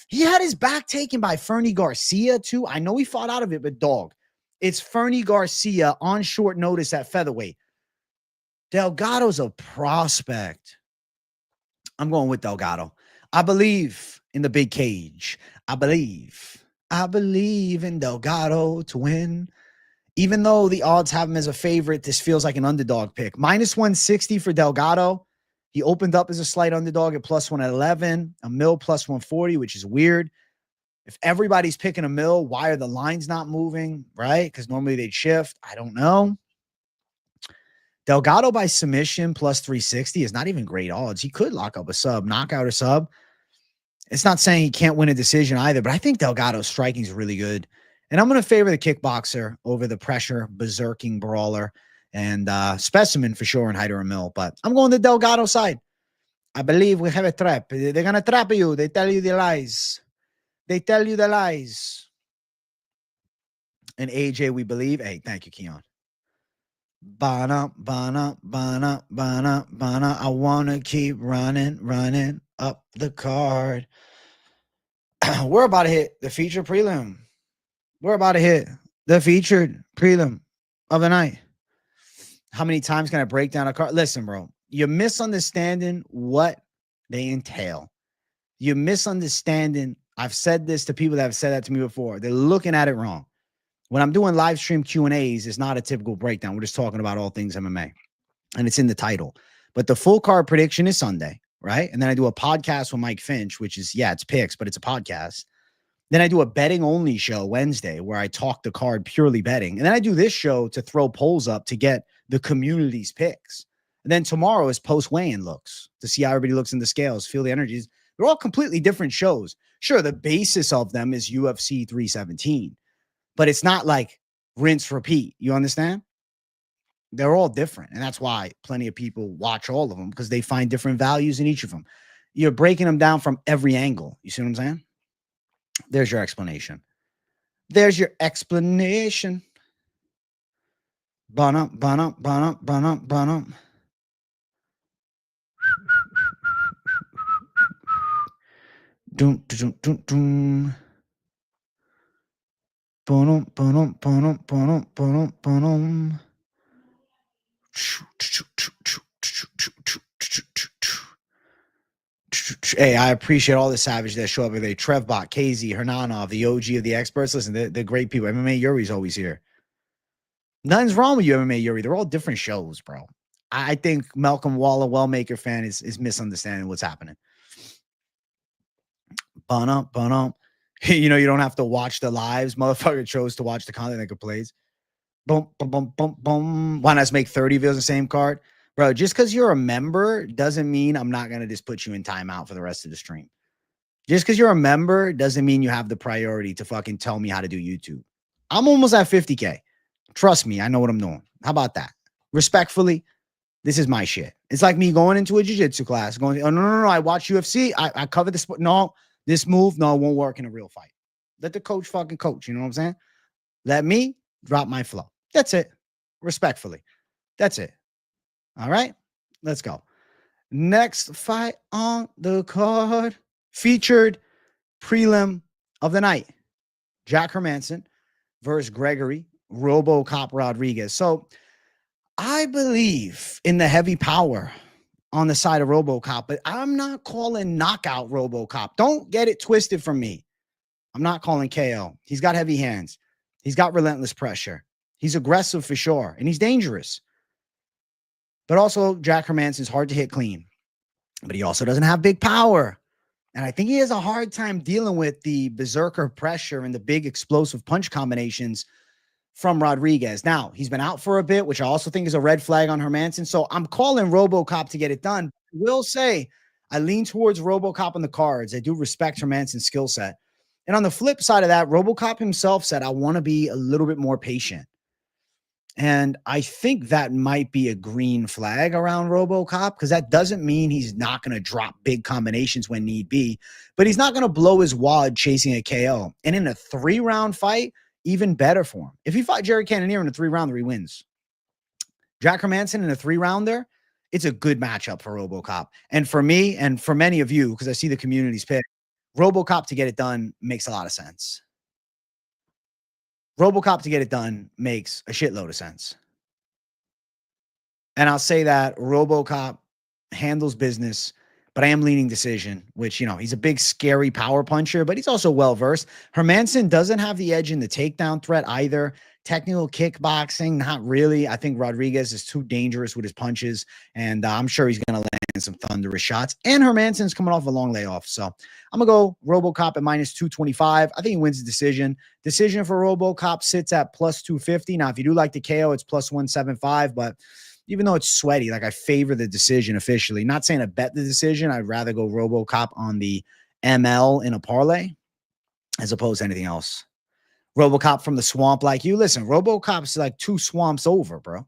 He had his back taken by Fernie Garcia, too. I know he fought out of it, but dog, it's Fernie Garcia on short notice at featherweight. Delgado's a prospect. I'm going with Delgado. I believe in the big cage. I believe in Delgado to win. Even though the odds have him as a favorite, this feels like an underdog pick. -160 for Delgado. He opened up as a slight underdog at +111. Amil +140, which is weird. If everybody's picking Amil, why are the lines not moving, right? Because normally they'd shift. I don't know. Delgado by submission plus 360 is not even great odds. He could lock up a sub, knockout or sub. It's not saying he can't win a decision either, but I think Delgado's striking is really good. And I'm going to favor the kickboxer over the pressure, berserking brawler, and specimen for sure in Hyder and Amil. But I'm going the Delgado side. I believe we have a trap. They're going to trap you. They tell you the lies. They tell you the lies. And AJ, we believe. Hey, thank you, Keon. Bana, bana, bana, bana, bana. I want to keep running up the card. We're about to hit the feature prelim. We're about to hit the featured prelim of the night. How many times can I break down a card? Listen, bro, you're misunderstanding what they entail. You're misunderstanding. I've said this to people that have said that to me before. They're looking at it wrong. When I'm doing live stream Q&As, it's not a typical breakdown. We're just talking about all things MMA. And it's in the title. But the full card prediction is Sunday, right? And then I do a podcast with Mike Finch, which is, it's picks, but it's a podcast. Then I do a betting only show Wednesday where I talk the card purely betting. And then I do this show to throw polls up to get the community's picks. And then tomorrow is post weigh-in looks to see how everybody looks in the scales, feel the energies. They're all completely different shows. Sure, the basis of them is UFC 317, but it's not like rinse, repeat. You understand? They're all different. And that's why plenty of people watch all of them because they find different values in each of them. You're breaking them down from every angle. You see what I'm saying? There's your explanation. There's your explanation. Bun-up, bun-up, bun-up, bun-up, bun-up. Doom, doom, doom, doom. Bun-up, bun-up, bun-up, bun-up, bun-up, bun-up. Hey, I appreciate all the savage that show up today. Trevbot, KZ, Hernanov, the OG of the experts. Listen, they're great people. MMA Yuri's always here. Nothing's wrong with you, MMA Yuri. They're all different shows, bro. I think Malcolm Waller, Wellmaker fan, is misunderstanding what's happening. Bun-up, bun-up. You know, you don't have to watch the lives. Motherfucker chose to watch the content that plays. Boom, boom, boom, boom, boom. Why not make 30 videos on the same card? Bro, just because you're a member doesn't mean I'm not going to just put you in timeout for the rest of the stream. Just because you're a member doesn't mean you have the priority to fucking tell me how to do YouTube. I'm almost at 50K. Trust me, I know what I'm doing. How about that? Respectfully, this is my shit. It's like me going into a jiu-jitsu class, going, oh, no, I watch UFC. I cover this. No, this move, no, it won't work in a real fight. Let the coach fucking coach. You know what I'm saying? Let me drop my flow. That's it. Respectfully. That's it. All right, let's go. Next fight on the card, featured prelim of the night. Jack Hermansson versus Gregory RoboCop Rodrigues. So I believe in the heavy power on the side of RoboCop, but I'm not calling knockout RoboCop. Don't get it twisted from me. I'm not calling KO. He's got heavy hands. He's got relentless pressure. He's aggressive for sure, and he's dangerous. But also, Jack Hermansson's hard to hit clean. But he also doesn't have big power. And I think he has a hard time dealing with the berserker pressure and the big explosive punch combinations from Rodrigues. Now, he's been out for a bit, which I also think is a red flag on Hermansson. So I'm calling RoboCop to get it done. I will say I lean towards RoboCop on the cards. I do respect Hermansson's skill set. And on the flip side of that, RoboCop himself said, I want to be a little bit more patient. And I think that might be a green flag around RoboCop because that doesn't mean he's not going to drop big combinations when need be, but he's not going to blow his wad chasing a KO. And in a 3-round fight, even better for him. If he fought Jerry Cannonier in a 3-rounder, he wins. Jack Hermansson in a 3-rounder, it's a good matchup for RoboCop. And for me and for many of you, because I see the community's pick, RoboCop to get it done makes a lot of sense. RoboCop to get it done makes a shitload of sense. And I'll say that RoboCop handles business, but I am leaning decision, which, you know, he's a big, scary power puncher, but he's also well-versed. Hermansson doesn't have the edge in the takedown threat either. Technical kickboxing, not really. I think Rodrigues is too dangerous with his punches, and I'm sure he's going to land some thunderous shots. And Hermansson's coming off a long layoff, so I'm going to go RoboCop at minus 225. I think he wins the decision. Decision for RoboCop sits at plus 250. Now, if you do like the KO, it's plus 175, but even though it's sweaty, like I favor the decision officially. Not saying I bet the decision. I'd rather go RoboCop on the ML in a parlay as opposed to anything else. RoboCop from the swamp like you. Listen, RoboCop's like 2 swamps over, bro.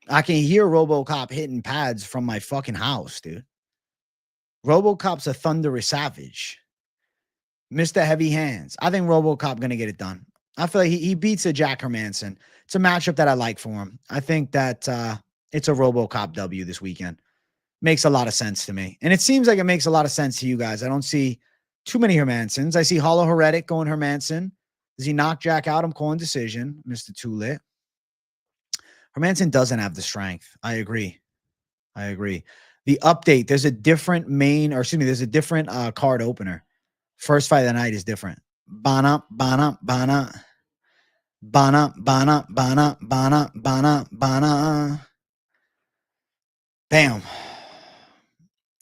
I can hear RoboCop hitting pads from my fucking house, dude. RoboCop's a thunderous savage. Mr. Heavy Hands. I think RoboCop going to get it done. I feel like he beats a Jack Hermansson. It's a matchup that I like for him. I think that it's a RoboCop W this weekend. Makes a lot of sense to me. And it seems like it makes a lot of sense to you guys. I don't see too many Hermanssons. I see Hollow Heretic going Hermansson. Does he knock Jack out? I'm calling decision, Mr. Too Lit. Hermansson doesn't have the strength. I agree. The update, there's a different there's a different card opener. First fight of the night is different. Bana. Bam.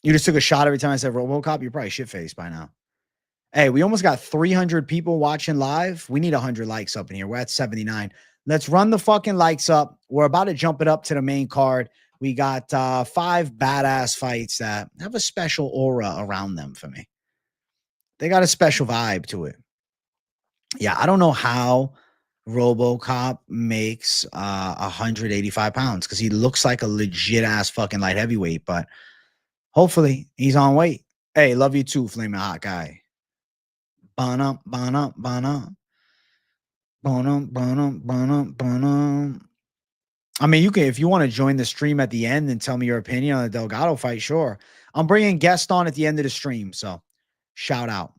You just took a shot every time I said RoboCop. You're probably shit-faced by now. Hey, we almost got 300 people watching live. We need 100 likes up in here. We're at 79. Let's run the fucking likes up. We're about to jump it up to the main card. We got 5 badass fights that have a special aura around them for me. They got a special vibe to it. Yeah, I don't know how RoboCop makes 185 pounds because he looks like a legit ass fucking light heavyweight, but hopefully he's on weight. Hey, love you too, Flaming Hot Guy. Bana. I mean, you can, if you want to join the stream at the end and tell me your opinion on the Delgado fight, sure. I'm bringing guests on at the end of the stream, so shout out.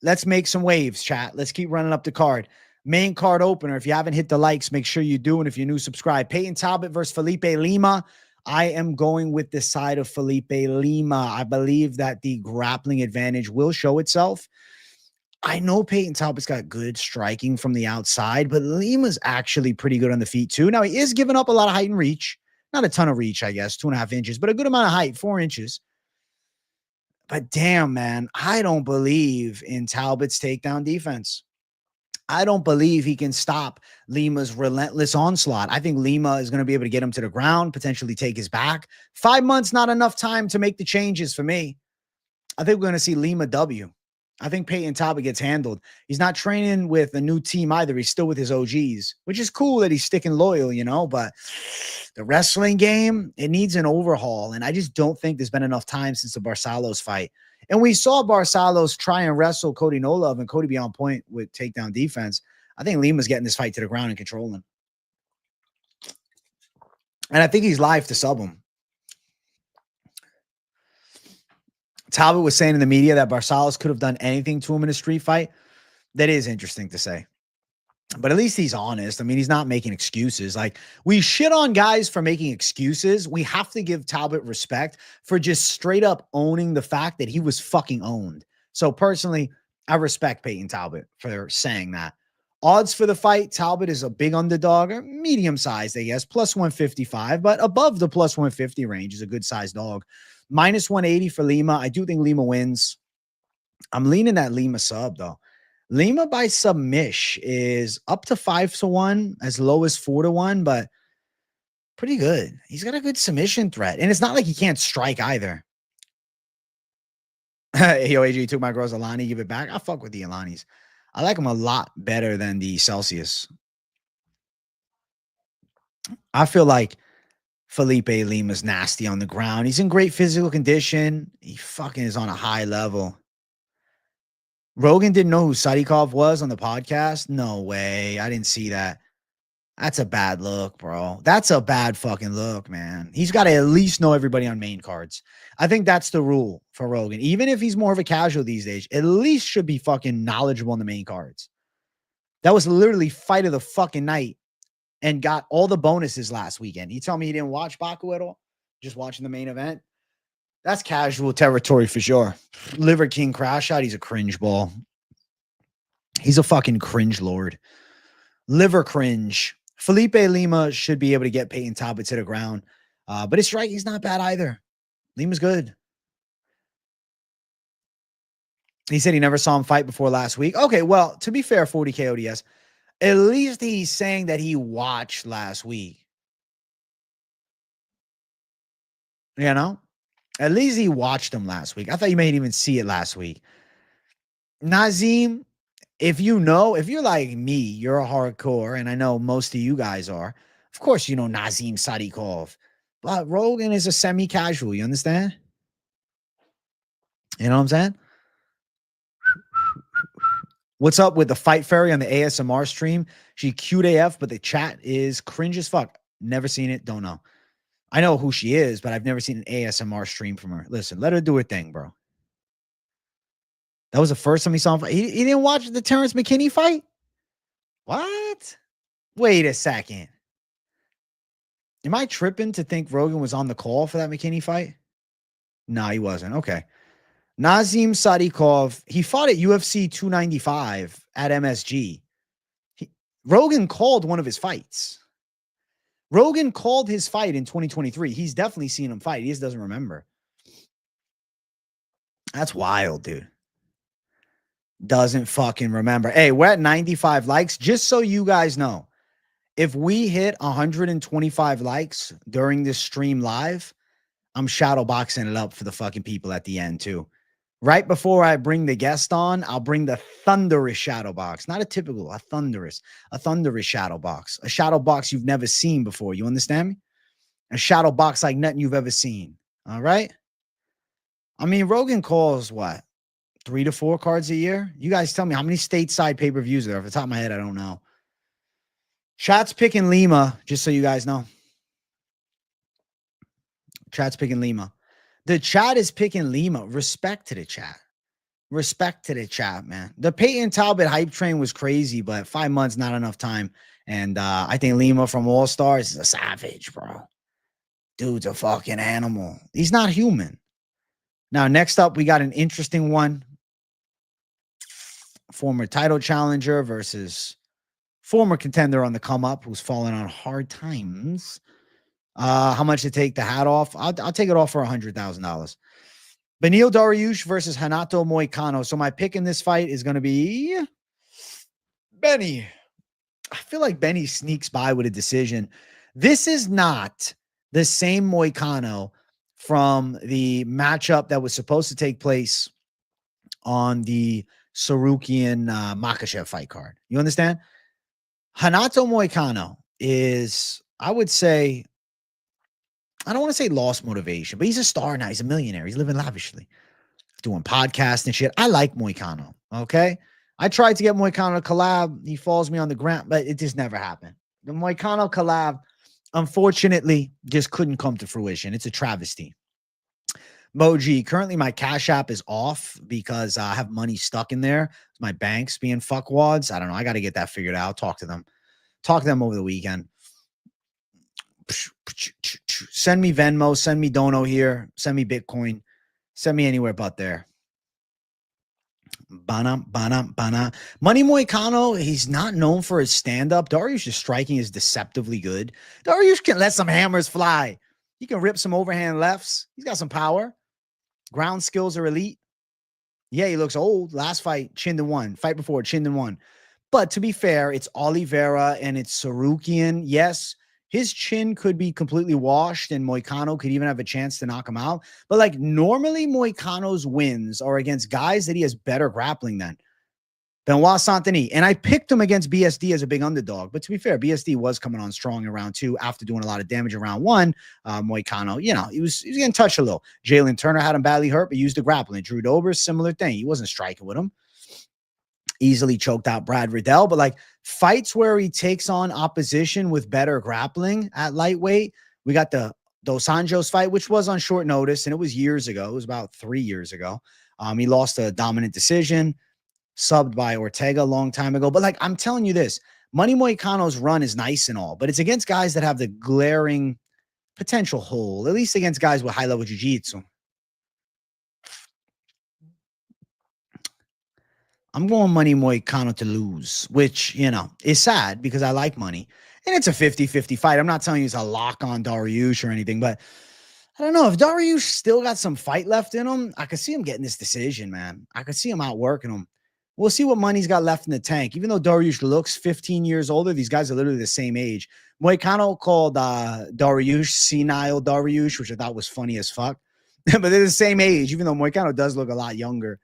Let's make some waves, chat. Let's keep running up the card. Main card opener. If you haven't hit the likes, make sure you do. And if you're new, subscribe. Payton Talbott versus Felipe Lima. I am going with the side of Felipe Lima. I believe that the grappling advantage will show itself. I know Payton Talbott's got good striking from the outside, but Lima's actually pretty good on the feet too. Now, he is giving up a lot of height and reach. Not a ton of reach, I guess, 2.5 inches, but a good amount of height, 4 inches. But damn, man, I don't believe in Talbott's takedown defense. I don't believe he can stop Lima's relentless onslaught. I think Lima is going to be able to get him to the ground, potentially take his back. 5 months, not enough time to make the changes for me. I think we're going to see Lima W. I think Payton Talbott gets handled. He's not training with a new team either. He's still with his OGs, which is cool that he's sticking loyal, you know, but the wrestling game, it needs an overhaul. And I just don't think there's been enough time since the Barcelos fight. And we saw Barcelos try and wrestle Cody Nolov and Cody be on point with takedown defense. I think Lima's getting this fight to the ground and controlling. And I think he's live to sub him. Talbot was saying in the media that Barcelos could have done anything to him in a street fight. That is interesting to say. But at least he's honest. I mean, he's not making excuses. Like, we shit on guys for making excuses. We have to give Talbot respect for just straight up owning the fact that he was fucking owned. So personally, I respect Payton Talbot for saying that. Odds for the fight, Talbot is a big underdog, or medium-sized, I guess, plus 155, but above the plus 150 range is a good-sized dog. Minus 180 for Lima. I do think Lima wins. I'm leaning that Lima sub, though. Lima by submish is up to 5-1, as low as 4-1, but pretty good. He's got a good submission threat. And it's not like he can't strike either. Yo, AJ took my girl's Alani, give it back. I fuck with the Alanis. I like them a lot better than the Celsius. I feel like Felipe Lima's nasty on the ground. He's in great physical condition. He fucking is on a high level. Rogan didn't know who Sadikov was on the podcast? No way. I didn't see that. That's a bad look, bro. That's a bad fucking look, man. He's got to at least know everybody on main cards. I think that's the rule for Rogan. Even if he's more of a casual these days, at least should be fucking knowledgeable on the main cards. That was literally fight of the fucking night and got all the bonuses last weekend. You tell me he didn't watch Baku at all? Just watching the main event? That's casual territory for sure. Liver King crash out. He's a cringe ball. He's a fucking cringe lord. Liver cringe. Felipe Lima should be able to get Payton Talbot to the ground. But his striking's not bad either. Lima's good. He said he never saw him fight before last week. Okay, well, to be fair, 40K ODS, at least he's saying that he watched last week. You know? At least he watched him last week. I thought you may even see it last week. Nazim, if you're like me, you're a hardcore, and I know most of you guys are. Of course, you know Nazim Sadikov. But Rogan is a semi-casual. You understand? You know what I'm saying? What's up with the Fight Fairy on the ASMR stream? She cute AF, but the chat is cringe as fuck. Never seen it. Don't know. I know who she is, but I've never seen an ASMR stream from her. Listen, let her do her thing, bro. That was the first time he saw him fight. He didn't watch the Terrence McKinney fight? What? Wait a second. Am I tripping to think Rogan was on the call for that McKinney fight? No, he wasn't. Okay. Nazim Sadikov, he fought at UFC 295 at MSG. Rogan called one of his fights. Rogan called his fight in 2023. He's definitely seen him fight. He just doesn't remember. That's wild, dude. Doesn't fucking remember. Hey, we're at 95 likes. Just so you guys know, if we hit 125 likes during this stream live, I'm shadow boxing it up for the fucking people at the end too. Right before I bring the guest on, I'll bring the thunderous shadow box. Not a typical, a thunderous shadow box. A shadow box you've never seen before. You understand me? A shadow box like nothing you've ever seen. All right? I mean, Rogan calls what? 3 to 4 cards a year? You guys tell me how many stateside pay-per-views are there? Off the top of my head, I don't know. Chat's picking Lima, just so you guys know. Chat's picking Lima. The chat is picking Lima. Respect to the chat. Respect to the chat, man. The Payton Talbott hype train was crazy, but 5 months, not enough time. And I think Lima from All Stars is a savage, bro. Dude's a fucking animal. He's not human. Now, next up, we got an interesting one. Former title challenger versus former contender on the come up who's fallen on hard times. How much to take the hat off? I'll take it off for $100,000. Beneil Dariush versus Renato Moicano. So my pick in this fight is going to be Benny. I feel like Benny sneaks by with a decision. This is not the same Moicano from the matchup that was supposed to take place on the Sarukian Makhachev fight card. You understand? Renato Moicano is, I would say, I don't want to say lost motivation, but he's a star now. He's a millionaire. He's living lavishly, doing podcasts and shit. I like Moicano, okay? I tried to get Moicano to collab. He falls me on the ground, but it just never happened. The Moicano collab, unfortunately, just couldn't come to fruition. It's a travesty. Moji, currently my Cash App is off because I have money stuck in there. My bank's being fuckwads. I don't know. I got to get that figured out. Talk to them over the weekend. Send me Venmo, send me Dono here, send me Bitcoin, send me anywhere but there. Bana. Money Moicano, he's not known for his stand-up. Dariush' striking is deceptively good. Dariush can let some hammers fly. He can rip some overhand lefts. He's got some power. Ground skills are elite. Yeah, he looks old. Last fight, chinned and won. Fight before, chinned and won. But to be fair, it's Oliveira and it's Sarukian. Yes, his chin could be completely washed and Moicano could even have a chance to knock him out. But like normally Moicano's wins are against guys that he has better grappling than. Benoit Saint-Denis. And I picked him against BSD as a big underdog. But to be fair, BSD was coming on strong in round 2 after doing a lot of damage in round 1. Moicano, you know, he was getting touched a little. Jalen Turner had him badly hurt, but used the grappling. Drew Dober, similar thing. He wasn't striking with him. Easily choked out Brad Riddell, but like fights where he takes on opposition with better grappling at lightweight. We got the Dos Anjos fight, which was on short notice, and it was years ago. It was about 3 years ago. He lost a dominant decision, subbed by Ortega a long time ago. But like I'm telling you this, Money Moicano's run is nice and all, but it's against guys that have the glaring potential hole, at least against guys with high-level jiu-jitsu. I'm going Money Moicano to lose, which, you know, is sad because I like Money. And it's a 50-50 fight. I'm not telling you it's a lock on Dariush or anything, but I don't know. If Dariush still got some fight left in him, I could see him getting this decision, man. I could see him outworking him. We'll see what money's got left in the tank. Even though Dariush looks 15 years older, these guys are literally the same age. Moicano called Dariush senile Dariush, which I thought was funny as fuck. But they're the same age, even though Moicano does look a lot younger.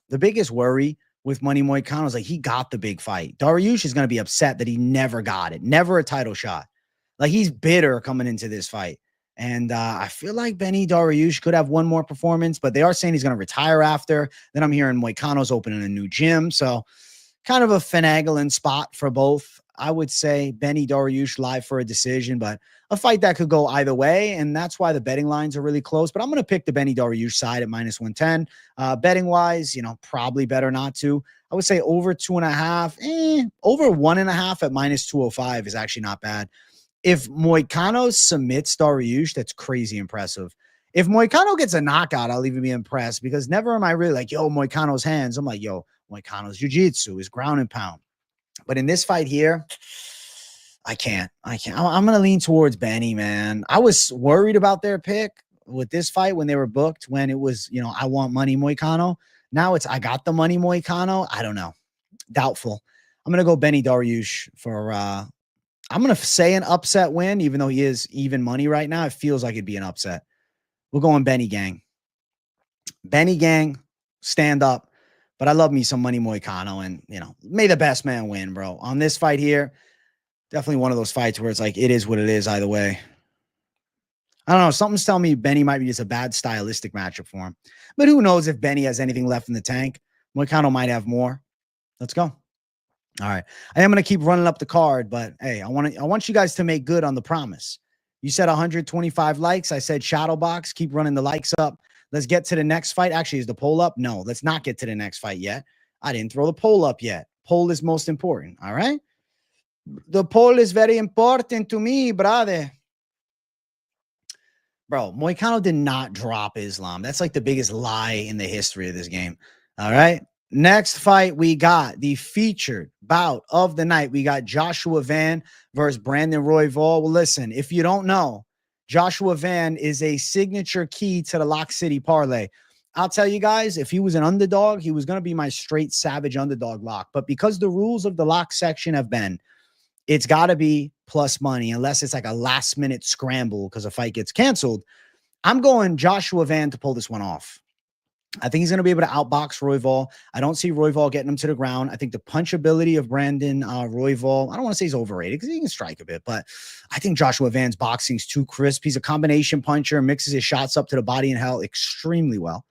The biggest worry with Money Moicano is like he got the big fight. Dariush is going to be upset that he never got it. Never a title shot. Like he's bitter coming into this fight. And I feel like Benny Dariush could have one more performance, but they are saying he's going to retire after. Then I'm hearing Moicano's opening a new gym. So kind of a finagling spot for both. I would say Benny Dariush live for a decision, but a fight that could go either way. And that's why the betting lines are really close. But I'm going to pick the Benny Dariush side at -110. Betting wise, you know, probably better not to. I would say over 2.5, over 1.5 at -205 is actually not bad. If Moicano submits Dariush, that's crazy impressive. If Moicano gets a knockout, I'll even be impressed because never am I really like, yo, Moicano's hands. I'm like, yo, Moicano's jiu-jitsu, his ground and pound. But in this fight here, I can't. I'm going to lean towards Benny, man. I was worried about their pick with this fight when they were booked, when it was, you know, I want money Moicano. Now it's I got the money Moicano. I don't know. Doubtful. I'm going to go Benny Dariush for I'm going to say an upset win, even though he is even money right now. It feels like it'd be an upset. We're going Benny gang. Benny gang, stand up. But I love me some money Moicano, and, you know, may the best man win, bro. On this fight here, definitely one of those fights where it's like, it is what it is either way. I don't know. Something's telling me Benny might be just a bad stylistic matchup for him. But who knows if Benny has anything left in the tank. Moicano might have more. Let's go. All right. I am going to keep running up the card, but hey, I want you guys to make good on the promise. You said 125 likes. I said shadow box. Keep running the likes up. Let's get to the next fight. Actually, is the poll up? No, let's not get to the next fight yet. I didn't throw the poll up yet. Poll is most important. All right. The poll is very important to me, brother. Bro, Moicano did not drop Islam. That's like the biggest lie in the history of this game. All right. Next fight, we got the featured bout of the night. We got Joshua Van versus Brandon Royval. Well, listen, if you don't know, Joshua Van is a signature key to the Lock City parlay. I'll tell you guys, if he was an underdog, he was going to be my straight savage underdog lock. But because the rules of the lock section have been, it's got to be plus money unless it's like a last minute scramble because a fight gets canceled. I'm going Joshua Van to pull this one off. I think he's going to be able to outbox Royval. I don't see Royval getting him to the ground. I think the punch ability of Brandon Royval, I don't want to say he's overrated because he can strike a bit, but I think Joshua Van's boxing is too crisp. He's a combination puncher, mixes his shots up to the body and hell extremely well.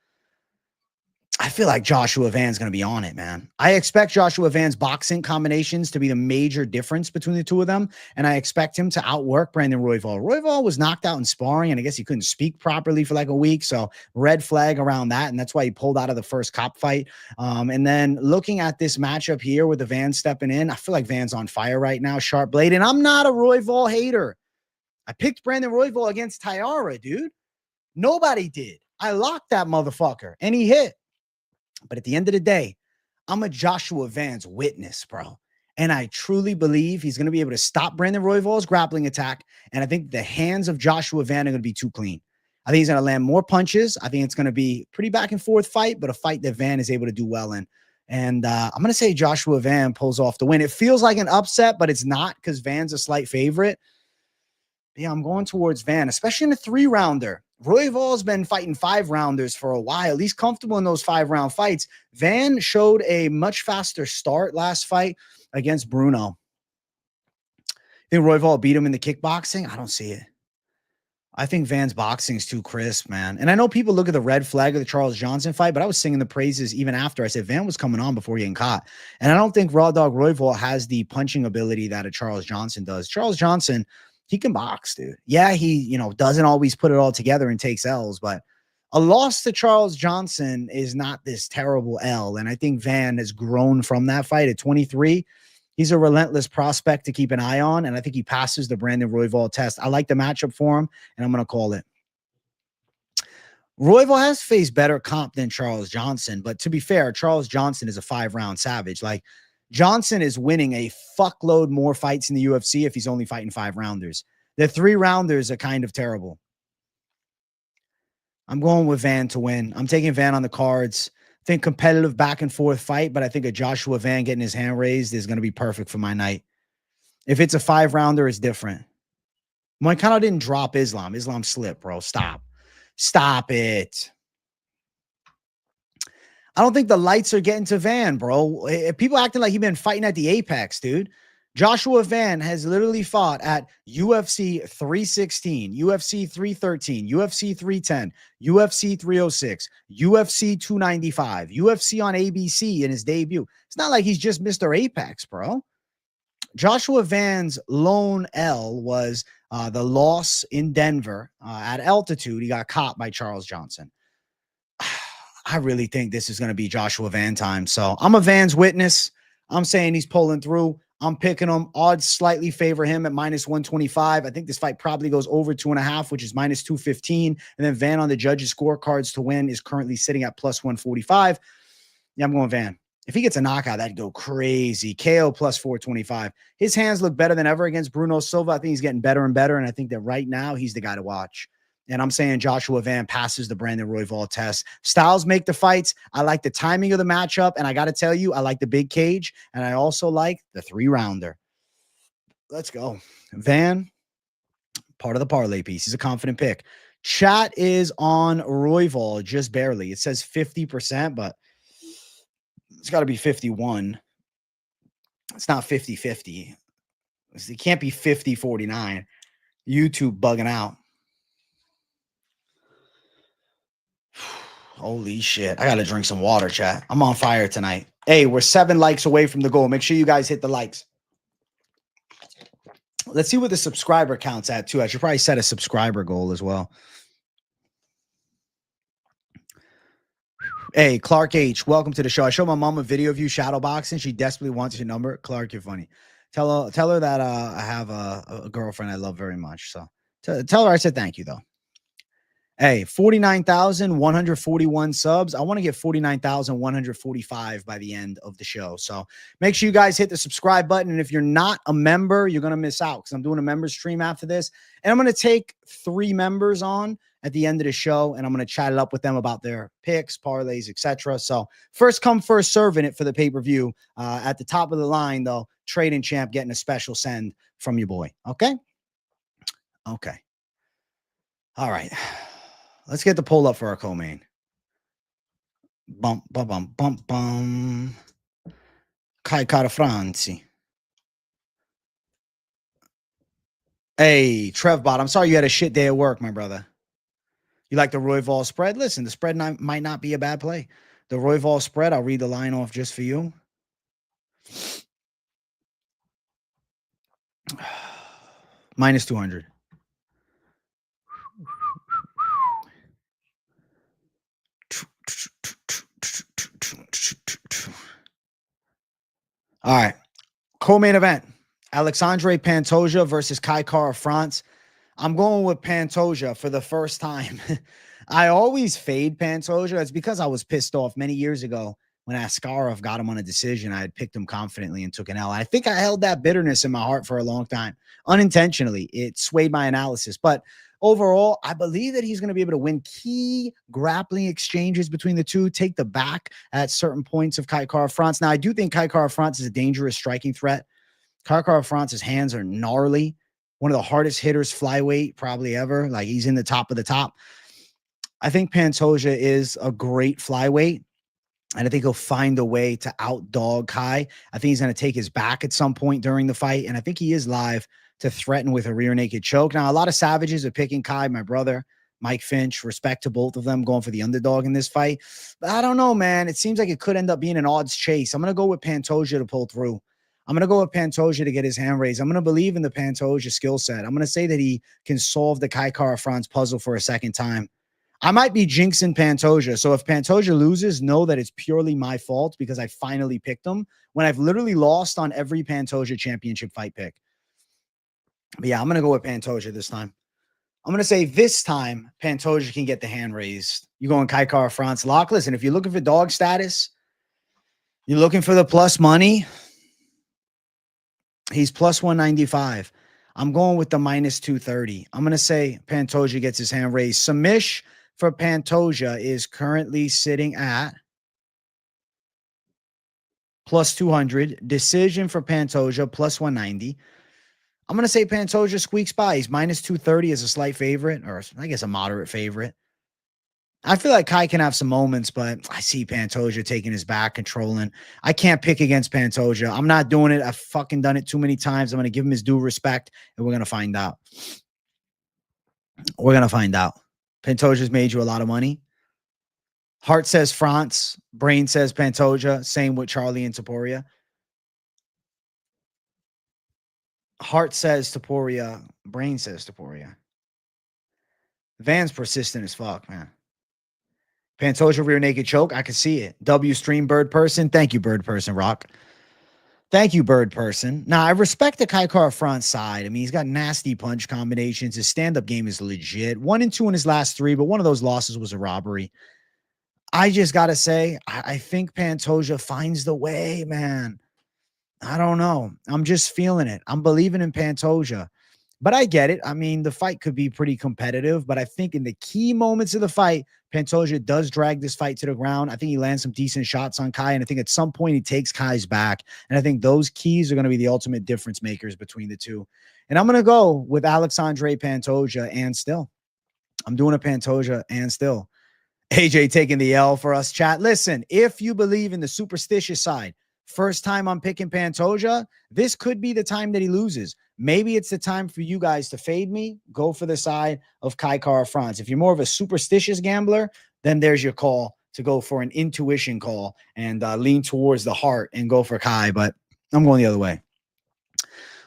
I feel like Joshua Van's going to be on it, man. I expect Joshua Van's boxing combinations to be the major difference between the two of them, and I expect him to outwork Brandon Royval. Royval was knocked out in sparring, and I guess he couldn't speak properly for like a week, so red flag around that, and that's why he pulled out of the first cop fight. And then looking at this matchup here with the Van stepping in, I feel like Van's on fire right now, sharp blade, and I'm not a Royval hater. I picked Brandon Royval against Tyara, dude. Nobody did. I locked that motherfucker, and he hit. But at the end of the day, I'm a Joshua Van's witness, bro. And I truly believe he's going to be able to stop Brandon Royval's grappling attack. And I think the hands of Joshua Van are going to be too clean. I think he's going to land more punches. I think it's going to be pretty back and forth fight, but a fight that Van is able to do well in. And I'm going to say Joshua Van pulls off the win. It feels like an upset, but it's not because Van's a slight favorite. Yeah, I'm going towards Van, especially in a 3-rounder. Royval's been fighting 5-rounders for a while. He's comfortable in those 5-round fights. Van showed a much faster start last fight against Bruno. Think Royval beat him in the kickboxing? I don't see it. I think Van's boxing is too crisp, man. And I know people look at the red flag of the Charles Johnson fight, but I was singing the praises even after. I said Van was coming on before getting caught. And I don't think Raw Dog Royval has the punching ability that a Charles Johnson does. Charles Johnson, he can box, dude. Yeah, he, doesn't always put it all together and takes L's, but a loss to Charles Johnson is not this terrible L. And I think Van has grown from that fight at 23. He's a relentless prospect to keep an eye on, and I think he passes the Brandon Royval test. I like the matchup for him, and I'm going to call it. Royval has faced better comp than Charles Johnson, but to be fair, Charles Johnson is a 5-round savage. Like, Johnson is winning a fuckload more fights in the UFC if he's only fighting 5-rounders. The 3-rounders are kind of terrible. I'm going with Van to win. I'm taking Van on the cards. think competitive back and forth fight, but I think a Joshua Van getting his hand raised is going to be perfect for my night. If it's a 5-rounder, it's different. Moicano didn't drop Islam. Islam slipped, bro. Stop. Stop it. I don't think the lights are getting to Van, bro. People acting like he's been fighting at the Apex, dude. Joshua Van has literally fought at UFC 316, UFC 313, UFC 310, UFC 306, UFC 295, UFC on ABC in his debut. It's not like he's just Mr. Apex, bro. Joshua Van's lone L was the loss in Denver at altitude. He got caught by Charles Johnson. I really think this is going to be Joshua Van time. So I'm a Van's witness. I'm saying he's pulling through. I'm picking him. Odds slightly favor him at -125. I think this fight probably goes over 2.5, which is -215. And then Van on the judges' scorecards to win is currently sitting at +145. Yeah, I'm going Van. If he gets a knockout, that'd go crazy. KO +425. His hands look better than ever against Bruno Silva. I think he's getting better and better. And I think that right now he's the guy to watch. And I'm saying Joshua Van passes the Brandon Royval test. Styles make the fights. I like the timing of the matchup. And I got to tell you, I like the big cage. And I also like the 3-rounder. Let's go. Van, part of the parlay piece. He's a confident pick. Chat is on Royval, just barely. It says 50%, but it's got to be 51. It's not 50-50. It can't be 50-49. YouTube bugging out. Holy shit. I got to drink some water, chat. I'm on fire tonight. Hey, we're 7 likes away from the goal. Make sure you guys hit the likes. Let's see what the subscriber count's at, too. I should probably set a subscriber goal as well. Hey, Clark H., welcome to the show. I showed my mom a video of you shadow boxing. She desperately wants your number. Clark, you're funny. Tell her that I have a girlfriend I love very much. So tell her I said thank you, though. Hey, 49,141 subs. I want to get 49,145 by the end of the show. So make sure you guys hit the subscribe button. And if you're not a member, you're going to miss out because I'm doing a member stream after this. And I'm going to take 3 members on at the end of the show, and I'm going to chat it up with them about their picks, parlays, etc. So first come, first serve in it for the pay-per-view. At the top of the line, though, Trading Champ getting a special send from your boy. Okay? Okay. All right. Let's get the poll up for our co-main. Bum, bum, bum, bum, bum. Kai Cara Franzi. Hey, Trevbot, I'm sorry you had a shit day at work, my brother. You like the Royval spread? Listen, the spread might not be a bad play. The Royval spread, I'll read the line off just for you. -200. All right. Co-main event. Alexandre Pantoja versus Kai Cara France. I'm going with Pantoja for the first time. I always fade Pantoja. It's because I was pissed off many years ago when Askarov got him on a decision. I had picked him confidently and took an L. I think I held that bitterness in my heart for a long time. Unintentionally, it swayed my analysis. But overall, I believe that he's going to be able to win key grappling exchanges between the two, take the back at certain points of Kai Cara France. Now, I do think Kai Cara France is a dangerous striking threat. Kai Cara France's hands are gnarly. One of the hardest hitters flyweight probably ever. Like, he's in the top of the top. I think Pantoja is a great flyweight, and I think he'll find a way to outdog Kai. I think he's going to take his back at some point during the fight, and I think he is live to threaten with a rear naked choke. Now, a lot of savages are picking Kai, my brother, Mike Finch, respect to both of them, going for the underdog in this fight. But I don't know, man. It seems like it could end up being an odds chase. I'm going to go with Pantoja to pull through. I'm going to go with Pantoja to get his hand raised. I'm going to believe in the Pantoja skill set. I'm going to say that he can solve the Kai Cara France puzzle for a second time. I might be jinxing Pantoja. So if Pantoja loses, know that it's purely my fault because I finally picked him when I've literally lost on every Pantoja championship fight pick. But yeah, I'm going to go with Pantoja this time. I'm going to say this time Pantoja can get the hand raised. You going Kai Cara France lock? Listen, if you're looking for dog status, you're looking for the plus money, he's plus 195. I'm going with the -230. I'm going to say Pantoja gets his hand raised. Submish for Pantoja is currently sitting at plus 200. Decision for Pantoja, plus 190. I'm going to say Pantoja squeaks by. He's minus 230 as a slight favorite, or I guess a moderate favorite. I feel like Kai can have some moments, but I see Pantoja taking his back, controlling. I can't pick against Pantoja. I'm not doing it. I've fucking done it too many times. I'm going to give him his due respect, and we're going to find out. We're going to find out. Pantoja's made you a lot of money. Heart says France. Brain says Pantoja. Same with Charlie and Topuria. Heart says Topuria. Brain says Topuria. Van's persistent as fuck, man. Pantoja rear naked choke. I can see it. W stream bird person. Thank you, bird person, Rock. Thank you, bird person. Now, I respect the Kai Kara front side. I mean, he's got nasty punch combinations. His stand-up game is legit. 1-2 in his last 3, but one of those losses was a robbery. I just got to say, I think Pantoja finds the way, man. I don't know. I'm just feeling it. I'm believing in Pantoja. But I get it. I mean, the fight could be pretty competitive, but I think in the key moments of the fight, Pantoja does drag this fight to the ground. I think he lands some decent shots on Kai, and I think at some point he takes Kai's back. And I think those keys are going to be the ultimate difference makers between the two. And I'm going to go with Alexandre Pantoja and still. I'm doing a Pantoja and still. AJ taking the L for us, chat. Listen, if you believe in the superstitious side, first time I'm picking Pantoja, this could be the time that he loses. Maybe it's the time for you guys to fade me, go for the side of Kai Kara France. If you're more of a superstitious gambler, then there's your call to go for an intuition call and lean towards the heart and go for Kai, but I'm going the other way.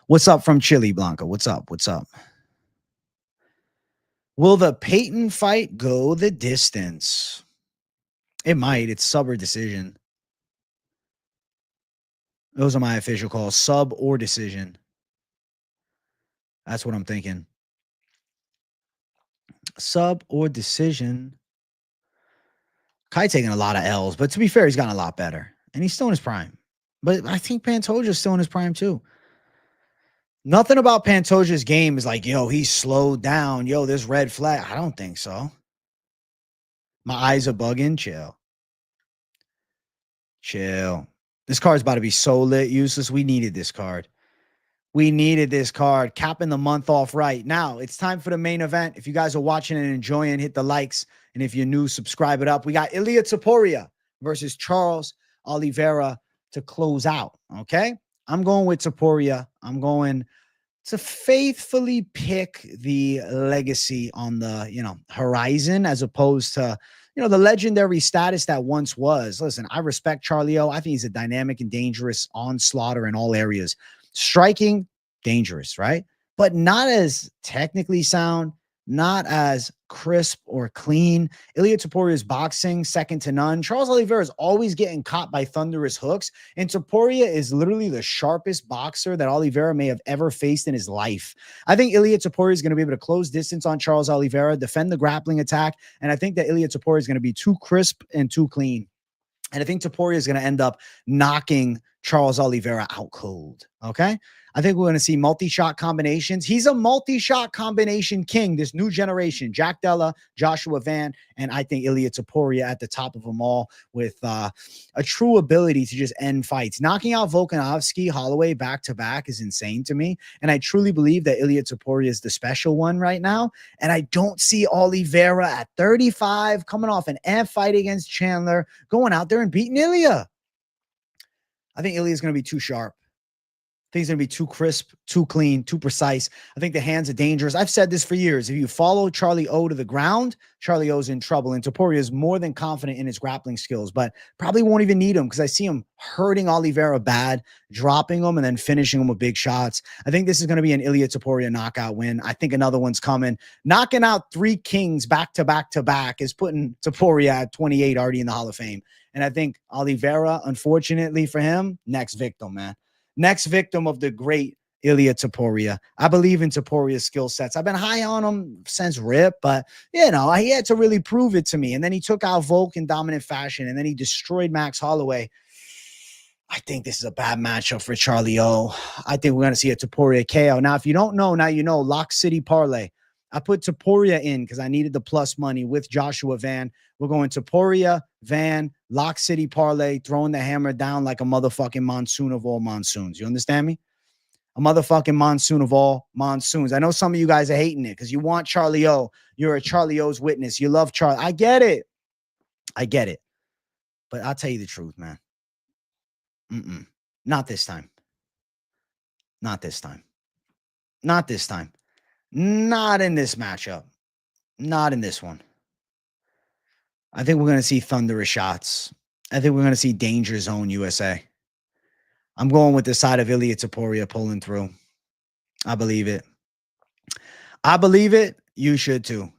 What's up from Chile, Blanca? What's up? What's up? Will the Payton fight go the distance? It might. It's sub or decision. Those are my official calls, sub or decision. That's what I'm thinking. Sub or decision. Kai taking a lot of L's, but to be fair, he's gotten a lot better. And he's still in his prime. But I think Pantoja's still in his prime too. Nothing about Pantoja's game is like, yo, he's slowed down. Yo, this red flag. I don't think so. My eyes are bugging. Chill. Chill. This card's about to be so lit, useless. We needed this card. We needed this card. Capping the month off right. Now, it's time for the main event. If you guys are watching and enjoying, hit the likes. And if you're new, subscribe it up. We got Ilia Topuria versus Charles Oliveira to close out. Okay? I'm going with Topuria. I'm going to faithfully pick the legacy on the, horizon as opposed to, the legendary status that once was. Listen, I respect Charlie O. I think he's a dynamic and dangerous onslaughter in all areas. Striking, dangerous, right? But not as technically sound, not as crisp or clean. Ilia Topuria's boxing, second to none. Charles Oliveira is always getting caught by thunderous hooks, and Topuria is literally the sharpest boxer that Oliveira may have ever faced in his life. I think Ilia Topuria is going to be able to close distance on Charles Oliveira, defend the grappling attack, and I think that Ilia Topuria is going to be too crisp and too clean. And I think Topuria is going to end up knocking Charles Oliveira out cold. Okay. I think we're going to see multi-shot combinations. He's a multi-shot combination king, this new generation. Jack Della, Joshua Van, and I think Ilia Topuria at the top of them all with a true ability to just end fights. Knocking out Volkanovski, Holloway back-to-back is insane to me. And I truly believe that Ilia Topuria is the special one right now. And I don't see Oliveira at 35 coming off an F fight against Chandler going out there and beating Ilia. I think Ilia is going to be too sharp. I think he's going to be too crisp, too clean, too precise. I think the hands are dangerous. I've said this for years. If you follow Charlie O to the ground, Charlie O's in trouble. And Topuria is more than confident in his grappling skills, but probably won't even need him because I see him hurting Oliveira bad, dropping him, and then finishing him with big shots. I think this is going to be an Ilia Topuria knockout win. I think another one's coming. Knocking out 3 kings back to back to back is putting Topuria at 28 already in the Hall of Fame. And I think Oliveira, unfortunately for him, next victim, man. Next victim of the great Ilia Topuria. I believe in Topuria's skill sets. I've been high on him since RIP, but, he had to really prove it to me. And then he took out Volk in dominant fashion, and then he destroyed Max Holloway. I think this is a bad matchup for Charlie O. I think we're going to see a Topuria KO. Now, if you don't know, now you know. Lock City Parlay. I put Topuria in because I needed the plus money with Joshua Van. We're going Topuria Van, Lock City parlay, throwing the hammer down like a motherfucking monsoon of all monsoons. You understand me? A motherfucking monsoon of all monsoons. I know some of you guys are hating it because you want Charlie O. You're a Charlie O's witness. You love Charlie. I get it. I get it. But I'll tell you the truth, man. Not this time. Not this time. Not this time. Not in this matchup. Not in this one. I think we're going to see thunderous shots. I think we're going to see danger zone USA. I'm going with the side of Ilia Topuria pulling through. I believe it. I believe it. You should too.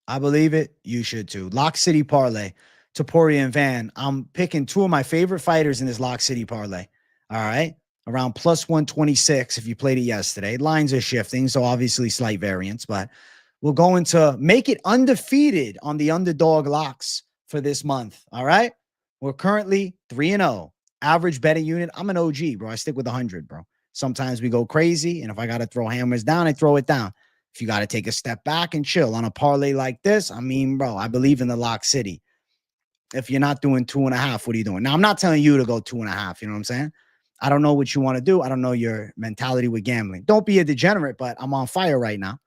I believe it. You should too. Lock City parlay. Topuria and Van. I'm picking two of my favorite fighters in this Lock City parlay. All right. Around plus 126 if you played it yesterday. Lines are shifting, so obviously slight variance, but we're going to make it undefeated on the underdog locks for this month. All right. We're currently 3-0. Average betting unit. I'm an OG, bro. I stick with 100, bro. Sometimes we go crazy, and if I got to throw hammers down, I throw it down. If you got to take a step back and chill on a parlay like this, I mean, bro, I believe in the Lock City. If you're not doing 2.5, what are you doing? Now, I'm not telling you to go 2.5. You know what I'm saying? I don't know what you want to do. I don't know your mentality with gambling. Don't be a degenerate, but I'm on fire right now.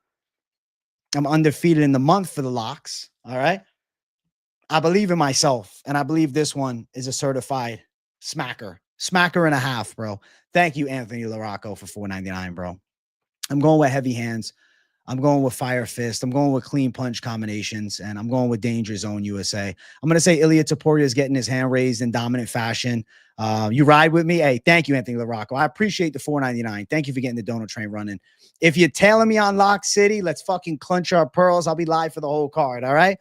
I'm undefeated in the month for the locks. All right. I believe in myself, and I believe this one is a certified smacker. Smacker and a half, bro. Thank you, Anthony LaRocco, for $4.99, bro. I'm going with heavy hands. I'm going with fire fist. I'm going with clean punch combinations, and I'm going with danger zone USA. I'm going to say Ilia Topuria is getting his hand raised in dominant fashion. You ride with me? Hey, thank you, Anthony LaRocco. I appreciate the $4.99. Thank you for getting the donut train running. If you're tailing me on Lock City, let's fucking clench our pearls. I'll be live for the whole card, all right?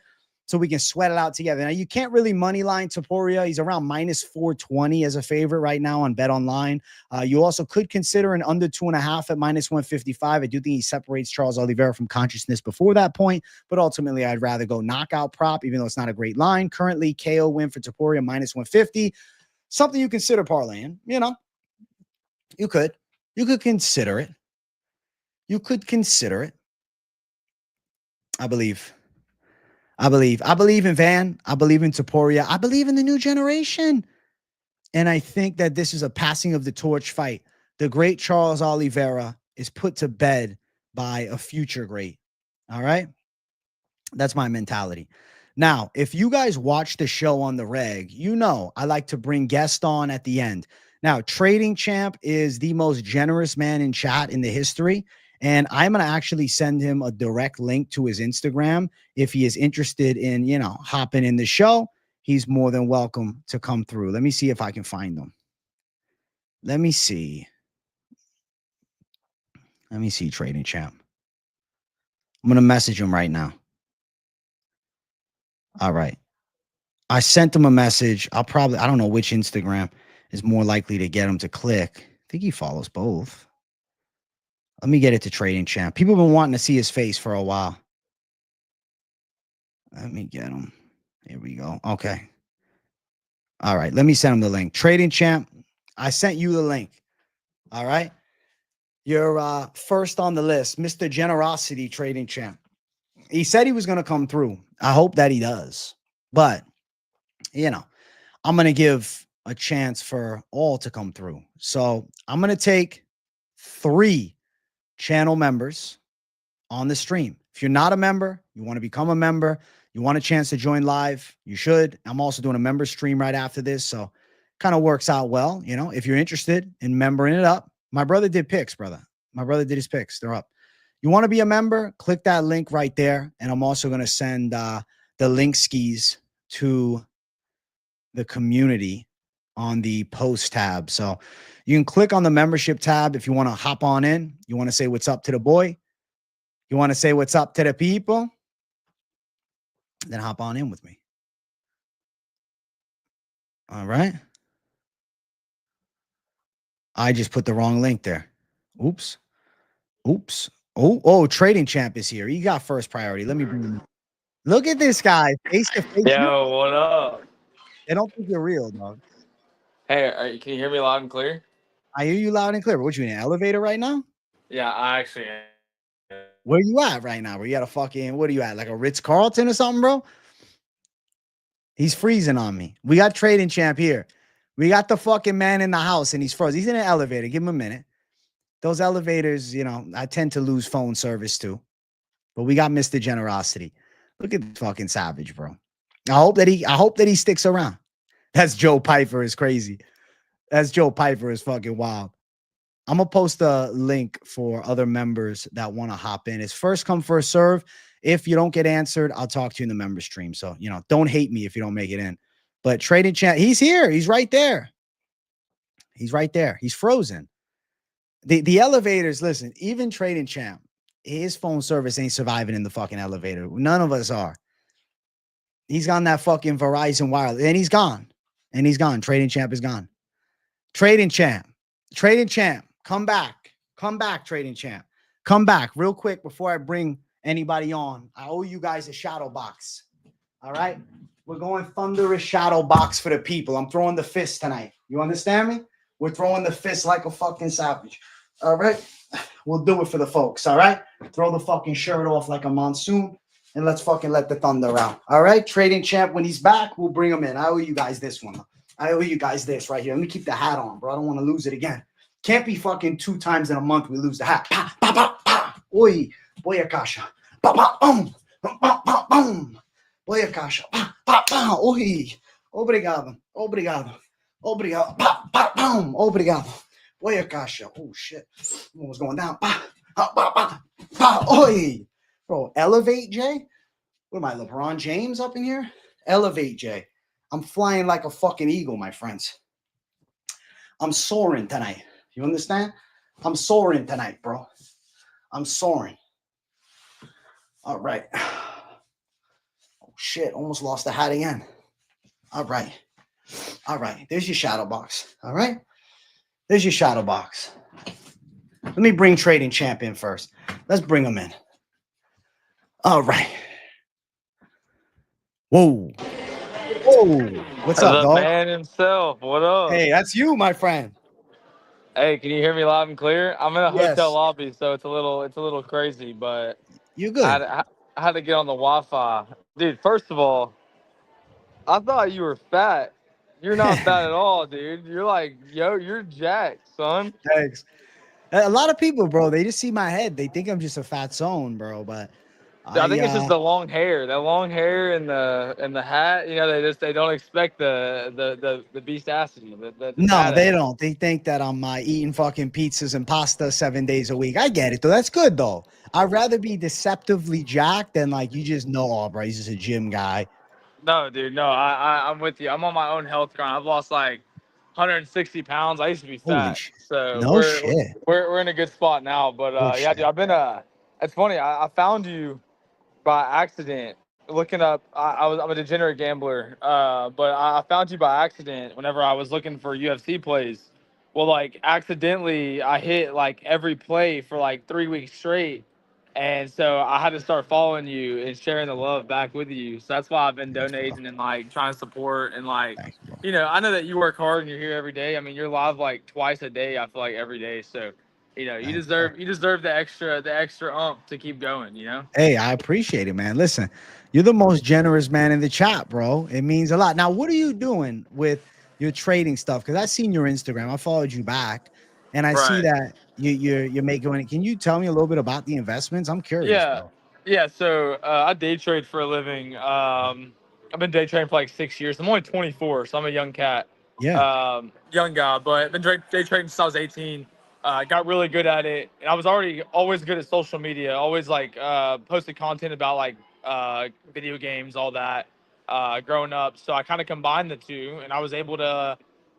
So we can sweat it out together. Now, you can't really money line Topuria. He's around minus 420 as a favorite right now on Bet Online. You also could consider an under 2.5 at minus 155. I do think he separates Charles Oliveira from consciousness before that point, but ultimately I'd rather go knockout prop, even though it's not a great line. Currently, KO win for Topuria minus 150. Something you consider parlaying, you know. You could consider it. You could consider it. I believe in Van. I believe in Topuria. I believe in the new generation. And I think that this is a passing of the torch fight. The great Charles Oliveira is put to bed by a future great. All right. That's my mentality. Now, if you guys watch the show on the reg, you know I like to bring guests on at the end. Now, Trading Champ is the most generous man in chat in the history. And I'm going to actually send him a direct link to his Instagram. If he is interested in, you know, hopping in the show, he's more than welcome to come through. Let me see if I can find them. Let me see. Trading Champ. I'm going to message him right now. All right. I sent him a message. I don't know which Instagram is more likely to get him to click. I think he follows both. Let me get it to Trading Champ. People have been wanting to see his face for a while. Let me get him. Here we go. Okay. All right. Let me send him the link. Trading Champ, I sent you the link. All right. You're first on the list, Mr. Generosity Trading Champ. He said he was going to come through. I hope that he does. But, you know, I'm going to give a chance for all to come through. So I'm going to take 3 channel members on the stream. If you're not a member, you want to become a member, you want a chance to join live, you should. I'm also doing a member stream right after this. So kind of works out well. You know, if you're interested in membering it up, my brother did picks, brother. My brother did his picks. They're up. You want to be a member? Click that link right there. And I'm also going to send the link skis to the community on the post tab. So you can click on the membership tab if you want to hop on in. You want to say what's up to the boy. You want to say what's up to the people. Then hop on in with me. All right. I just put the wrong link there. Oops. Oh, Trading Champ is here. He got first priority. Let me bring him. Look at this guy. Face to face. Yo, what up? They don't think you're real, dog. Hey, can you hear me loud and clear? I hear you loud and clear. What, you in an elevator right now? Yeah, I actually am. Where you at right now? Where you at a fucking, what are you at? Like a Ritz-Carlton or something, bro? He's freezing on me. We got trading champ here. We got the fucking man in the house and he's frozen. He's in an elevator. Give him a minute. Those elevators, I tend to lose phone service too. But we got Mr. Generosity. Look at this fucking savage, bro. I hope that he sticks around. That's Joe Piper is crazy. That's Joe Piper is fucking wild. I'm going to post a link for other members that want to hop in. It's first come, first serve. If you don't get answered, I'll talk to you in the member stream. So, don't hate me if you don't make it in. But trading chat, he's here. He's right there. He's right there. He's frozen. The elevators, listen, even trading champ, his phone service ain't surviving in the fucking elevator. None of us are. He's on that fucking Verizon wireless, and he's gone. Trading champ is gone. Trading champ, come back. Come back, trading champ. Come back real quick before I bring anybody on. I owe you guys a shadow box. All right? We're going thunderous shadow box for the people. I'm throwing the fist tonight. You understand me? We're throwing the fist like a fucking savage. All right? We'll do it for the folks. All right? Throw the fucking shirt off like a monsoon and let's fucking let the thunder out. All right? Trading champ, when he's back, we'll bring him in. I owe you guys this one. I owe you guys this right here. Let me keep the hat on, bro. I don't want to lose it again. Can't be fucking 2 times in a month we lose the hat. Pa, pa, pa, pa. Oi, boya kasha. Pa, pa, boom. Pa, pa, boom. Boya kasha. Pa, pa, pa. Oi. Obrigado. Obrigado. Obrigado. Pa, pa, boom. Obrigado. Boya kasha. Oh, shit. What was going down? Pa, pa, pa, pa, pa. Oi. Bro, elevate, Jay? What am I, LeBron James up in here? Elevate, Jay. I'm flying like a fucking eagle, my friends. I'm soaring tonight. You understand? I'm soaring tonight, bro. I'm soaring. All right. Oh, shit. Almost lost the hat again. All right. All right. There's your shadow box. All right. There's your shadow box. Let me bring Trading Champ in first. Let's bring him in. All right. Whoa. Whoa. What's up, The dog? man himself. What up? Hey, that's you, my friend. Hey, can you hear me loud and clear? I'm in a Yes. hotel lobby, so it's a little crazy, but You I good? I had to get on the Wi-Fi. Dude, first of all, I thought you were fat. You're not fat at all, dude. You're like, you're jacked, son. Thanks. A lot of people, bro, they just see my head. They think I'm just a fat zone, bro. But I think it's just the long hair. That long hair and the hat. They don't expect the beastacity, the no, fat they ass. don't. They think that I'm eating fucking pizzas and pasta 7 days a week. I get it, though. That's good, though. I'd rather be deceptively jacked than you just know, oh, bro, he's just a gym guy. No, dude, no. I'm with you. I'm on my own health grind. I've lost like 160 pounds. I used to be Holy fat, shit. so No shit. we're in a good spot now. But Oh, yeah, dude, shit. I've been It's funny. I found you by accident looking up. I'm a degenerate gambler. But I found you by accident whenever I was looking for UFC plays. Well, like accidentally, I hit like every play for like 3 weeks straight. And so I had to start following you and sharing the love back with you. So that's why I've been Thanks, bro. donating and like trying to support and like, Thanks, bro. I know that you work hard and you're here every day. I mean, you're live like twice a day. I feel like every day. So, you Thanks, bro. deserve the extra to keep going. Hey, I appreciate it, man. Listen, you're the most generous man in the chat, bro. It means a lot. Now, what are you doing with your trading stuff? Because I seen your Instagram. I followed you back, and I see Right. that you're making money. Can you tell me a little bit about the investments? I'm curious, Yeah, bro. yeah. So I day trade for a living. I've been day trading for like 6 years. I'm only 24, so I'm a young cat, Yeah. young guy. But I've been day trading since I was 18. Got really good at it, and I was already always good at social media. Always like posted content about like video games, all that. Growing up, so I kind of combined the two, and I was able to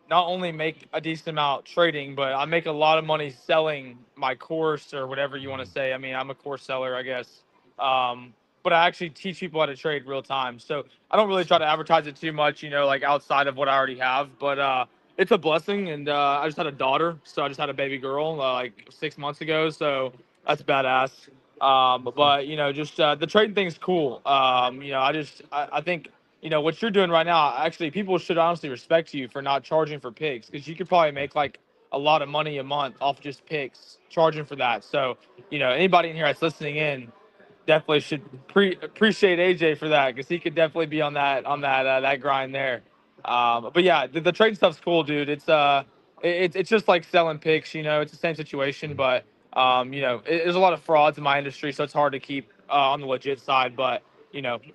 not only make a decent amount trading, but I make a lot of money selling my course or whatever you want to say. I mean, I'm a course seller, I guess. But I actually teach people how to trade real time. So I don't really try to advertise it too much, like outside of what I already have. But it's a blessing. And I just had a daughter. So I just had a baby girl like 6 months ago. So that's badass. But, just the trading thing's cool. I think what you're doing right now, actually, people should honestly respect you for not charging for picks because you could probably make like a lot of money a month off just picks, charging for that. So, anybody in here that's listening in, definitely should appreciate AJ for that because he could definitely be on that grind there. But yeah, the trading stuff's cool, dude. It's just like selling picks, you know. It's the same situation, but there's a lot of frauds in my industry, so it's hard to keep on the legit side. But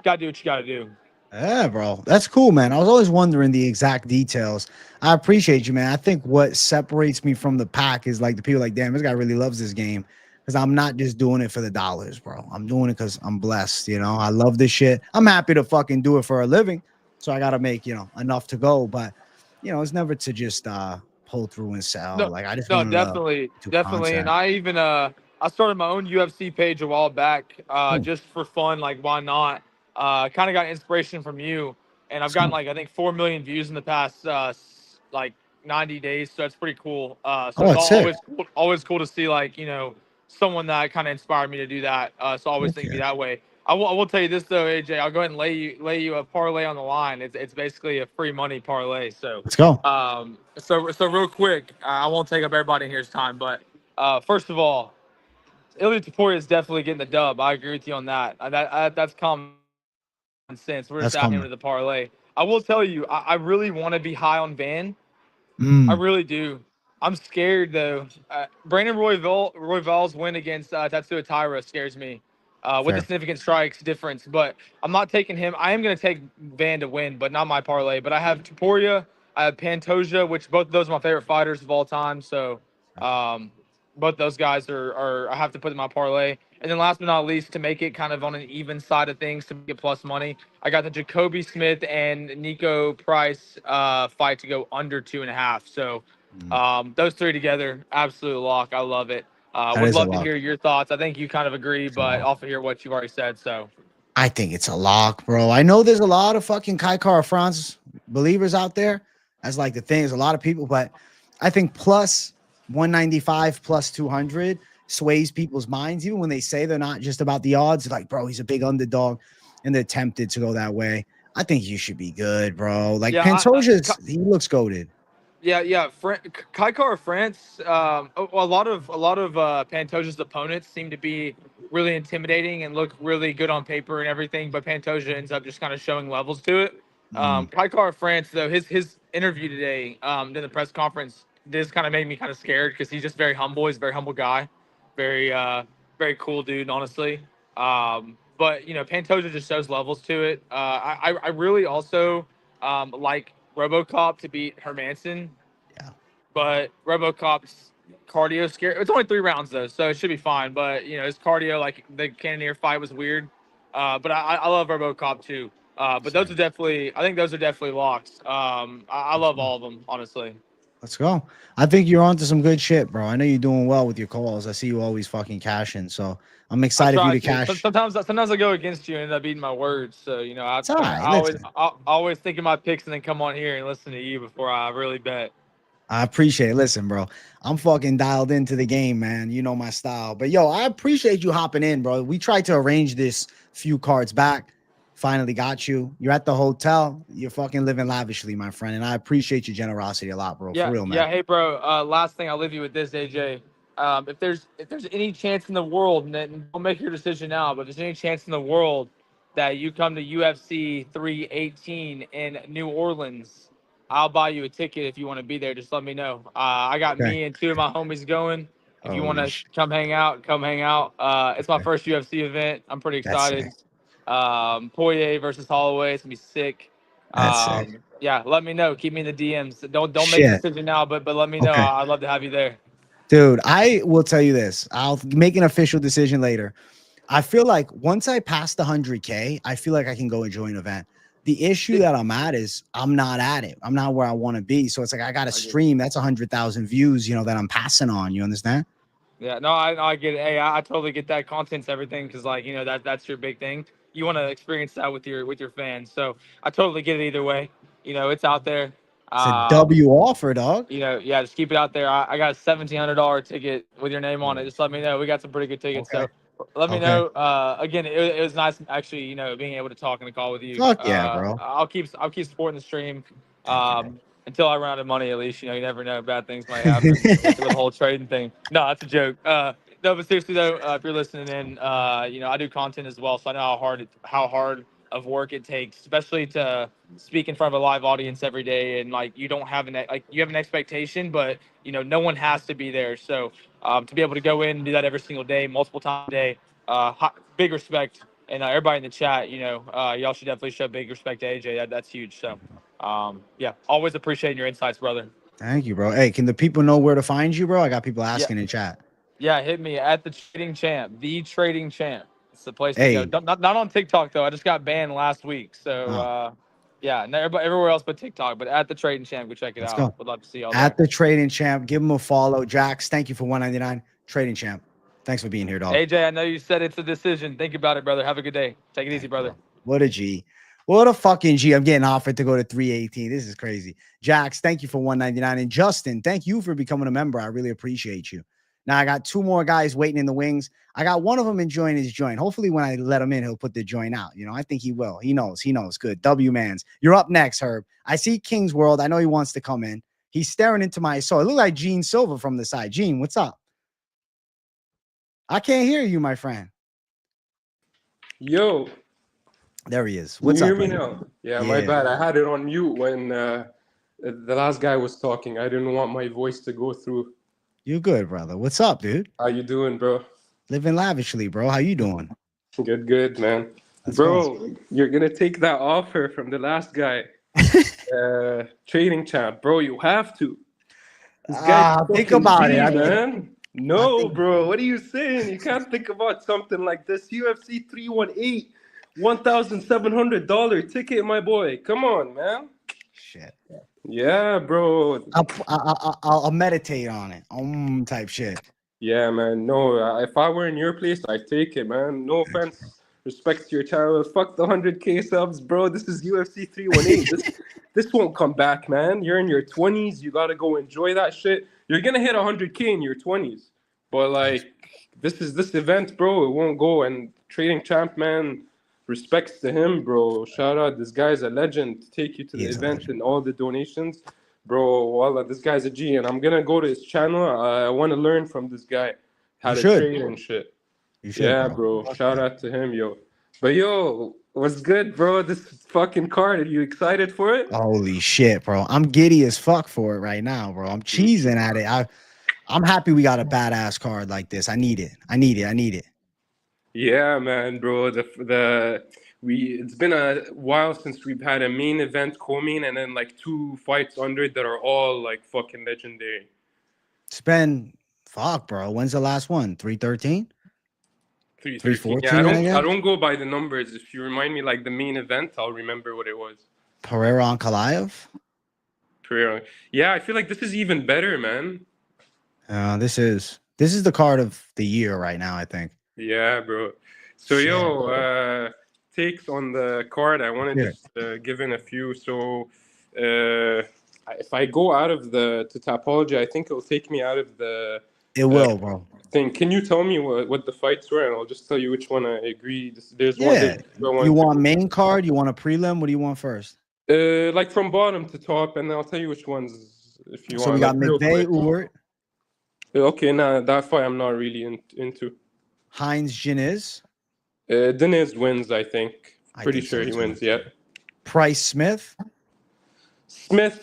gotta do what you gotta do. Yeah, bro. That's cool, man. I was always wondering the exact details. I appreciate you, man. I think what separates me from the pack is like the people like, damn, this guy really loves this game. Because I'm not just doing it for the dollars, bro. I'm doing it because I'm blessed. I love this shit. I'm happy to fucking do it for a living. So I gotta make, enough to go. But it's never to just pull through and sell. No, Like I just no, want to do definitely. And content. I even I started my own UFC page a while back, Cool. just for fun. Like, why not? Kind of got inspiration from you, and I've Let's gotten go. like I think 4 million views in the past like 90 days. So it's pretty cool. So Oh, it's that's sick. always cool to see like someone that kind of inspired me to do that. So I always think of Okay. you that way. I will tell you this though, AJ. I'll go ahead and lay you a parlay on the line. It's basically a free money parlay. So Let's go. so real quick, I won't take up everybody here's time, but first of all, Ilya Topuria is definitely getting the dub. I agree with you on that. That's common sense. We're just That's adding him coming. to the parlay. I will tell you, I really want to be high on Van. I Mm, really do. I'm scared though. Brandon Royval's win against Tatsuya Taira scares me. With the fair. significant strikes difference, but I'm not taking him. I am going to take Van to win, but not my parlay. But I have Topuria, I have Pantoja, which both of those are my favorite fighters of all time. So, um, both those guys are I have to put in my parlay. And then last but not least, to make it kind of on an even side of things to get plus money, I got the Jacobe Smith and Niko Price fight to go under 2.5. So Mm. those three together, absolute lock. I love it. That Would is a love to lock. hear your thoughts. I think you kind of agree, It's a but lock. off of hear what you've already said. So I think it's a lock, bro. I know there's a lot of fucking Kai Kara France believers out there. That's like the thing. There's a lot of people, but I think plus 195 plus 200 sways people's minds. Even when they say they're not just about the odds, like, bro, he's a big underdog and they're tempted to go that way. I think you should be good, bro. Like yeah, Pantoja's, he looks goaded. yeah. Kaikar France. A lot of Pantoja's opponents seem to be really intimidating and look really good on paper and everything, but Pantoja ends up just kind of showing levels to it. Mm, Kaikar France though, his interview today, in the press conference, this kind of made me kind of scared because he's just very humble. He's a very humble guy, very very cool dude, honestly. But Pantoja just shows levels to it. I really also like RoboCop to beat Hermansson, yeah. but RoboCop's cardio scare. It's only 3 rounds though, so it should be fine. But his cardio, like the Cannoneer fight, was weird. But I love RoboCop too. But those are definitely, I think those are definitely locks. I love all of them, honestly. Let's go. I think you're onto some good shit, bro. I know you're doing well with your calls. I see you always fucking cashing. So I'm I excited for you try to to. cash. Sometimes I go against you and end up eating my words. So It's all right. Listen, I always think of my picks and then come on here and listen to you before I really bet. I appreciate it. Listen, bro, I'm fucking dialed into the game, man. You know my style. But yo, I appreciate you hopping in, bro. We tried to arrange this few cards back. Finally got you. You're at the hotel. You're fucking living lavishly, my friend. And I appreciate your generosity a lot, bro. For Yeah, real, man. yeah. Hey, bro. Last thing, I'll leave you with this, AJ. If there's any chance in the world, and then don't make your decision now, but if there's any chance in the world that you come to UFC 318 in New Orleans, I'll buy you a ticket if you want to be there. Just let me know. I got Okay. me and two of my homies going. If you want Holy to shit. come hang out, come hang out. It's my Okay. first UFC event. I'm pretty That's excited. sick. Poirier versus Holloway. It's gonna be sick. That's sick. Yeah, let me know. Keep me in the DMs. Don't make a Shit. decision now, but let me know. Okay. I'd love to have you there. Dude, I will tell you this. I'll make an official decision later. I feel like once I pass the 100K, I feel like I can go enjoy an event. The issue that I'm at is I'm not at it. I'm not where I want to be. So it's like I got to I get it. stream. That's 100,000 views, that I'm passing on. You understand? Yeah, no, I get it. Hey, I totally get that. Content's everything because like that's your big thing. You want to experience that with your fans. So I totally get it either way. It's out there. It's a Um, W offer, dog. yeah, just keep it out there. I got a $1,700 ticket with your name on it. Oh, Just let me know. We got some pretty good tickets. okay. So let me Okay. know. Again, it was nice actually, being able to talk in the call with you. Fuck yeah, bro. I'll keep supporting the stream. Thank you, bro. Until I run out of money, at least, you never know. Bad things might happen with the whole trading thing. No, that's a joke. No, but seriously though, if you're listening in, I do content as well, so I know how hard of work it takes, especially to speak in front of a live audience every day, and like you don't have you have an expectation, but no one has to be there. So to be able to go in and do that every single day, multiple times a day, big respect, and everybody in the chat, y'all should definitely show big respect to AJ. That's huge. So yeah, always appreciating your insights, brother. Thank you, bro. Hey, can the people know where to find you, bro? I got people Yeah. asking in chat. Yeah, hit me at the Trading Champ. The Trading Champ. It's the place to go. Hey, Not on TikTok though. I just got banned last week. So oh, yeah, everywhere else but TikTok. But at the Trading Champ, go check it let's out. go. Would love to see y'all At there. the Trading Champ, give him a follow. Jax, thank you for 199. Trading Champ, thanks for being here, dog. AJ, I know you said it's a decision. Think about it, brother. Have a good day. Take it easy, brother. What a G. What a fucking G. I'm getting offered to go to 318. This is crazy. Jax, thank you for 199. And Justin, thank you for becoming a member. I really appreciate you. Now I got two more guys waiting in the wings. I got one of them enjoying his joint. Hopefully when I let him in, he'll put the joint out. I think he will. He knows. Good. W-Mans. You're up next, Herb. I see King's World. I know he wants to come in. He's staring into my soul. It looks like Gene Silva from the side. Gene, what's up? I can't hear you, my friend. Yo. There he is. Can What's you up? hear me now? Yeah, my bad. I had it on mute when the last guy was talking. I didn't want my voice to go through. You good, brother? What's up, dude? How you doing, bro? Living lavishly, bro. How you doing? Good, man. Let's bro, go. You're gonna take that offer from the last guy, Trading Champ, bro. You have to. This guy, think about G, it, man. No, bro. What are you saying? You can't think about something like this. UFC 318, $1,700 ticket, my boy. Come on, man. Shit. Yeah, bro. I'll meditate on it. Type shit. Yeah, man. No, if I were in your place, I'd take it, man. No offense, respect to your channel. Fuck the 100K subs, bro. This is UFC 318. this won't come back, man. You're in your 20s. You gotta go enjoy that shit. You're gonna hit 100K in your 20s, but like this event, bro. It won't go. And Trading Champ, man. Respects to him, bro. Shout out. This guy's a legend. Take you to the event and all the donations. Bro, wallah, this guy's a G, and I'm gonna go to his channel. I want to learn from this guy how to trade and shit. You should, yeah, bro. Shout out to him, yo. But yo, what's good, bro? This fucking card. Are you excited for it? Holy shit, bro. I'm giddy as fuck for it right now, bro. I'm cheesing at it. I'm happy we got a badass card like this. I need it. Yeah, man, bro. It's been a while since we've had a main event, co-main, and then like two fights under it that are all like fucking legendary. It's been fuck, bro. When's the last one? 313? 313. Yeah, I don't go by the numbers. If you remind me like the main event, I'll remember what it was. Pereira on Kalaev? Pereira. Yeah, I feel like this is even better, man. This is the card of the year right now, I think. Yeah, bro. So takes on the card. I want to just give in a few. So if I go out of to Topology, I think it'll take me out of the. It will, bro. Thing. Can you tell me what the fights were, and I'll just tell you which one I agree. There's one. You want main card? You want a prelim? What do you want first? Like from bottom to top, and I'll tell you which ones if you want. So we got McVey, Ewert. Okay, nah, that fight I'm not really into. Hines, Diniz. Diniz wins, I think. Pretty sure he wins, yeah. Price, Smith.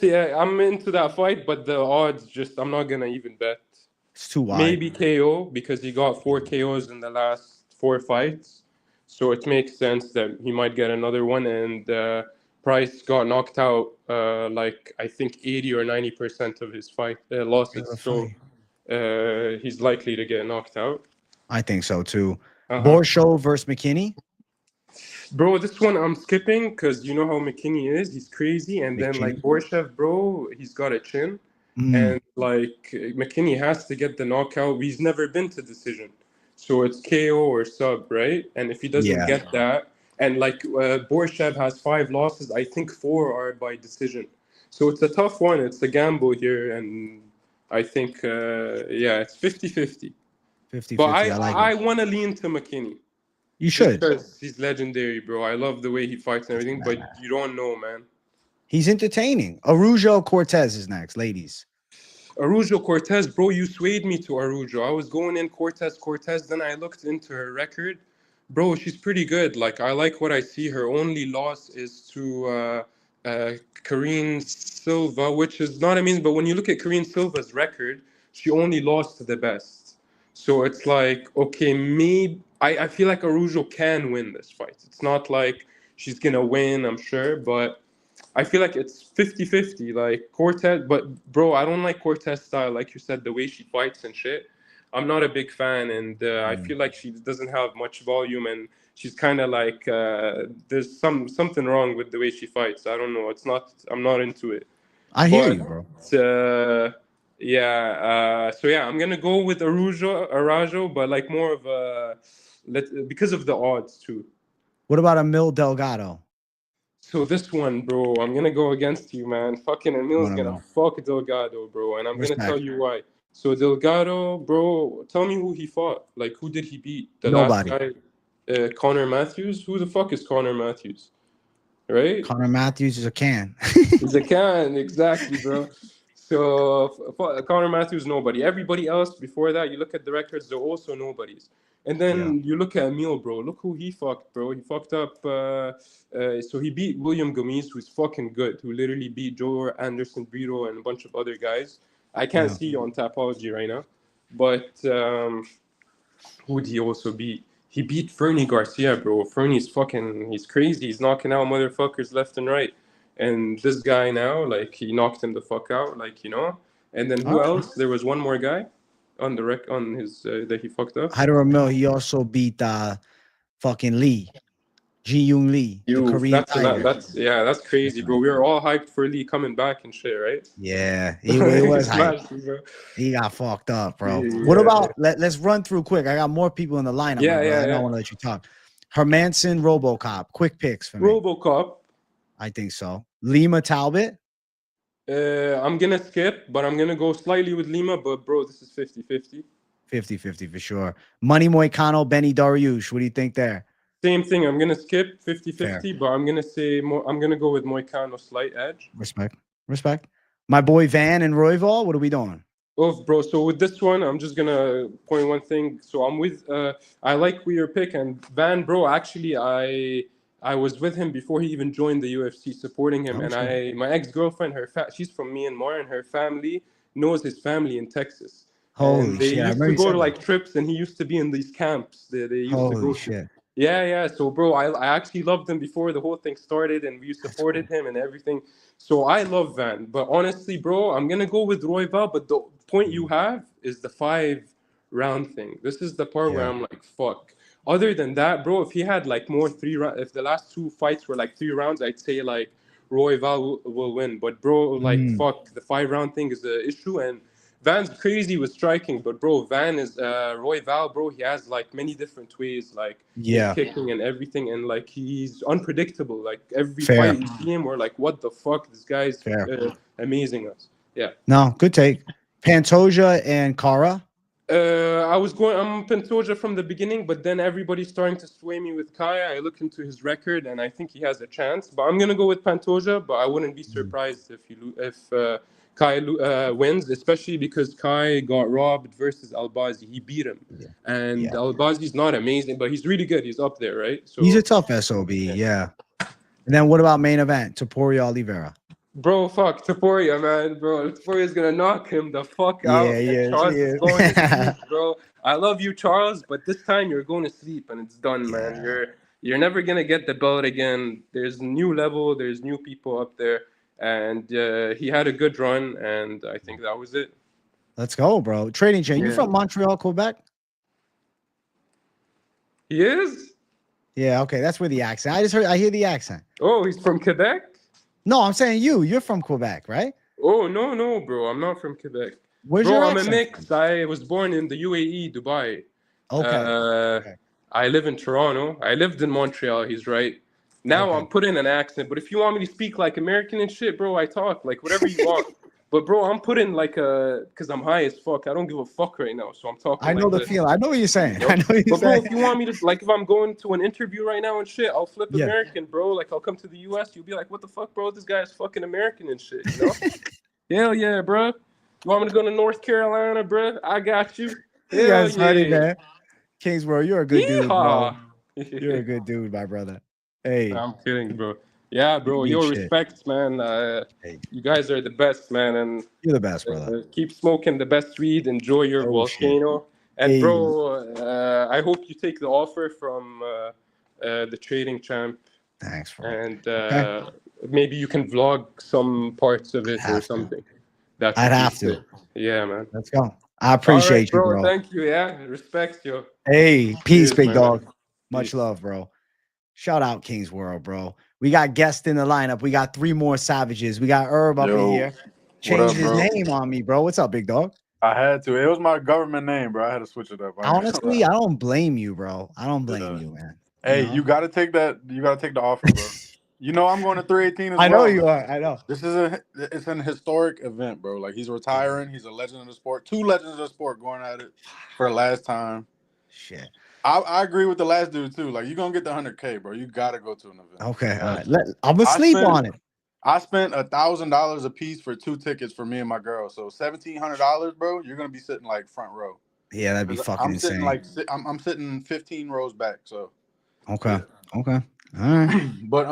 Yeah, I'm into that fight, but the odds I'm not going to even bet. It's too wide. Maybe KO, because he got 4 KOs in the last 4 fights. So it makes sense that he might get another one. And Price got knocked out, I think 80 or 90% of his losses. So he's likely to get knocked out. I think so too. Borshchev versus McKinney. Bro, this one I'm skipping because you know how McKinney is. He's crazy. And then like Borshchev, bro, he's got a chin. And like McKinney has to get the knockout. He's never been to decision. So it's KO or sub, right? And if he doesn't get that, and like Borshchev has 5 losses, I think 4 are by decision. So it's a tough one. It's a gamble here. And I think, it's 50-50. 50-50. But I want to lean to McKinney. You should. Because he's legendary, bro. I love the way he fights and everything, but you don't know, man. He's entertaining. Araujo Cortez is next, ladies. Araujo Cortez, bro, you swayed me to Araujo. I was going in Cortez. Then I looked into her record. Bro, she's pretty good. Like, I like what I see. Her only loss is to Karine Silva, which is not amazing. But when you look at Karine Silva's record, she only lost to the best. So it's like, okay, maybe I feel like Araujo can win this fight. It's not like she's going to win, I'm sure, but I feel like it's 50-50. Like Cortez, but bro, I don't like Cortez style. Like you said, the way she fights and shit. I'm not a big fan, and I feel like she doesn't have much volume, and she's kind of like there's something wrong with the way she fights. I don't know. It's not. I'm not into it. I hear you, bro. Yeah. So yeah, I'm gonna go with Araujo, but like more of a because of the odds too. What about Amil Delgado? So this one, bro, I'm gonna go against you, man. Fucking Emil's gonna fuck Delgado, bro, and I'm gonna tell you why. So Delgado, bro, tell me who he fought. Like, who did he beat? Nobody. Last guy, Connor Matthews. Who the fuck is Connor Matthews? Right? Connor Matthews is a can. He's a can, exactly, bro. So Connor Matthews, nobody. Everybody else before that, you look at the records, they're also nobodies. And then you look at Amil, bro. Look who he fucked, bro. He fucked up. So he beat William Gomis, who's fucking good, who literally beat Joe Anderson Brito and a bunch of other guys. I can't see you on Tapology right now. But who did he also beat? He beat Fernie Garcia, bro. Fernie's fucking, he's crazy. He's knocking out motherfuckers left and right. And this guy now, like, he knocked him the fuck out, like, you know. And then who else? There was one more guy on the on his that he fucked up. Hyder Amil, he also beat fucking Lee. Ji-Yoon Lee, the Korean Tiger. That's crazy, bro. We were all hyped for Lee coming back and shit, right? Yeah, he was hyped. He got fucked up, bro. Yeah. What about, let's run through quick. I got more people in the lineup. I don't want to let you talk. Hermansson, RoboCop. Quick picks for me. RoboCop. I think so. Lima, Talbott. I'm going to skip, but I'm going to go slightly with Lima. But, bro, this is 50-50. 50-50 for sure. Money Moicano, Benny Dariush. What do you think there? Same thing. I'm going to skip 50-50, but I'm going to say more. I'm going to go with Moicano slight edge. Respect. My boy Van and Royval, what are we doing? Oh, bro. So with this one, I'm just going to point one thing. So I'm with, I like your pick. And Van, bro, actually, I was with him before he even joined the UFC, supporting him. And my ex-girlfriend, she's from Myanmar, and her family knows his family in Texas. Holy shit. They used to go to like that. trips, and he used to be in these camps. They used to go shit. Yeah. So, bro, I actually loved him before the whole thing started, and we supported him and everything. So I love Van. But honestly, bro, I'm going to go with Royval. But the point you have is the 5-round thing. This is the part where I'm like, fuck. Other than that, bro, if he had like more 3 rounds, if the last 2 fights were like 3 rounds, I'd say like Royval will win. But, bro, like, fuck, the 5-round thing is the issue. And Van's crazy with striking, but bro, Van is Royval, bro. He has like many different ways, like kicking and everything, and like he's unpredictable. Like every fight you see him, we're like, what the fuck? This guy's amazing us. Yeah. No, good take. Pantoja and Kara. I'm Pantoja from the beginning, but then everybody's starting to sway me with Kaya. I look into his record, and I think he has a chance. But I'm gonna go with Pantoja. But I wouldn't be surprised if Kai wins, especially because Kai got robbed versus Albazi. He beat him. And Albazi's not amazing, but he's really good. He's up there, right? So he's a tough SOB, And then what about main event? Topuria Oliveira. Bro, fuck. Topuria, man. Bro, Topuria's going to knock him the fuck out. Charles is going to sleep, bro. I love you, Charles, but this time you're going to sleep and it's done, man. You're never going to get the belt again. There's new level. There's new people up there. And he had a good run, and I think that was it. Let's go, bro. Trading chain. You from Montreal, Quebec? He is? Yeah, okay. That's where the accent. I hear the accent. Oh, he's from Quebec? No, I'm saying you're from Quebec, right? Oh, no, bro. I'm not from Quebec. Where's your accent? I'm a mix. I was born in the UAE, Dubai. Okay. I live in Toronto. I lived in Montreal. He's right. Now I'm putting an accent, but if you want me to speak like American and shit, bro, I talk like whatever you want. But bro, I'm putting like because I'm high as fuck. I don't give a fuck right now, so I'm talking. I know like the feeling. I know what you're saying. You know? But bro, if you want me to, like, if I'm going to an interview right now and shit, I'll flip American, bro. Like, I'll come to the US. You'll be like, what the fuck, bro? This guy is fucking American and shit. You know? Hell yeah, bro. You want me to go to North Carolina, bro? I got you. You Hell guys funny, yeah. man. Kingsborough, you're a good dude, bro. Yeehaw. You're a good dude, my brother. Hey, I'm kidding, bro. Yeah, you bro. mean Your shit. respect, man. Hey, You guys are the best, man. And you're the best, brother. keep smoking the best weed. Enjoy your Oh shit. volcano. And, Hey, bro, I hope you take the offer from the trading champ. thanks, bro. And Okay, maybe you can vlog some parts of it I'd or have to. something. That I'd would be have to. sick. Yeah, man. Let's go. I All right, appreciate you, bro. bro. Thank you. Yeah, respect you. Hey, peace, Cheers, big man. dog. Much Peace. love, bro. Shout out King's World, bro. We got guests in the lineup. We got 3 more savages. We got Herb up in Yo, here. what Changed up, his bro? name on me, bro. What's up, big dog? I had to. It was my government name, bro. I had to switch it up. I ain't gonna Honestly, lie. I don't blame you, bro. I don't blame Yeah. you, man. Hey, know? you gotta take that. You gotta take the offer, bro. You know I'm going to 318 as I know well. you are. I know. This is it's an historic event, bro. Like he's retiring. He's a legend of the sport. 2 legends of the sport going at it for the last time. Shit. I agree with the last dude too. Like you're gonna get the 100K, bro. You gotta go to an event. Okay. All Like, right. I'm gonna sleep on it. I spent $1,000 a piece for 2 tickets for me and my girl. So $1,700, bro. You're gonna be sitting like front row. Yeah, that'd be fucking I'm insane. sitting like I'm sitting 15 rows back. So Okay. yeah. Okay. All right. But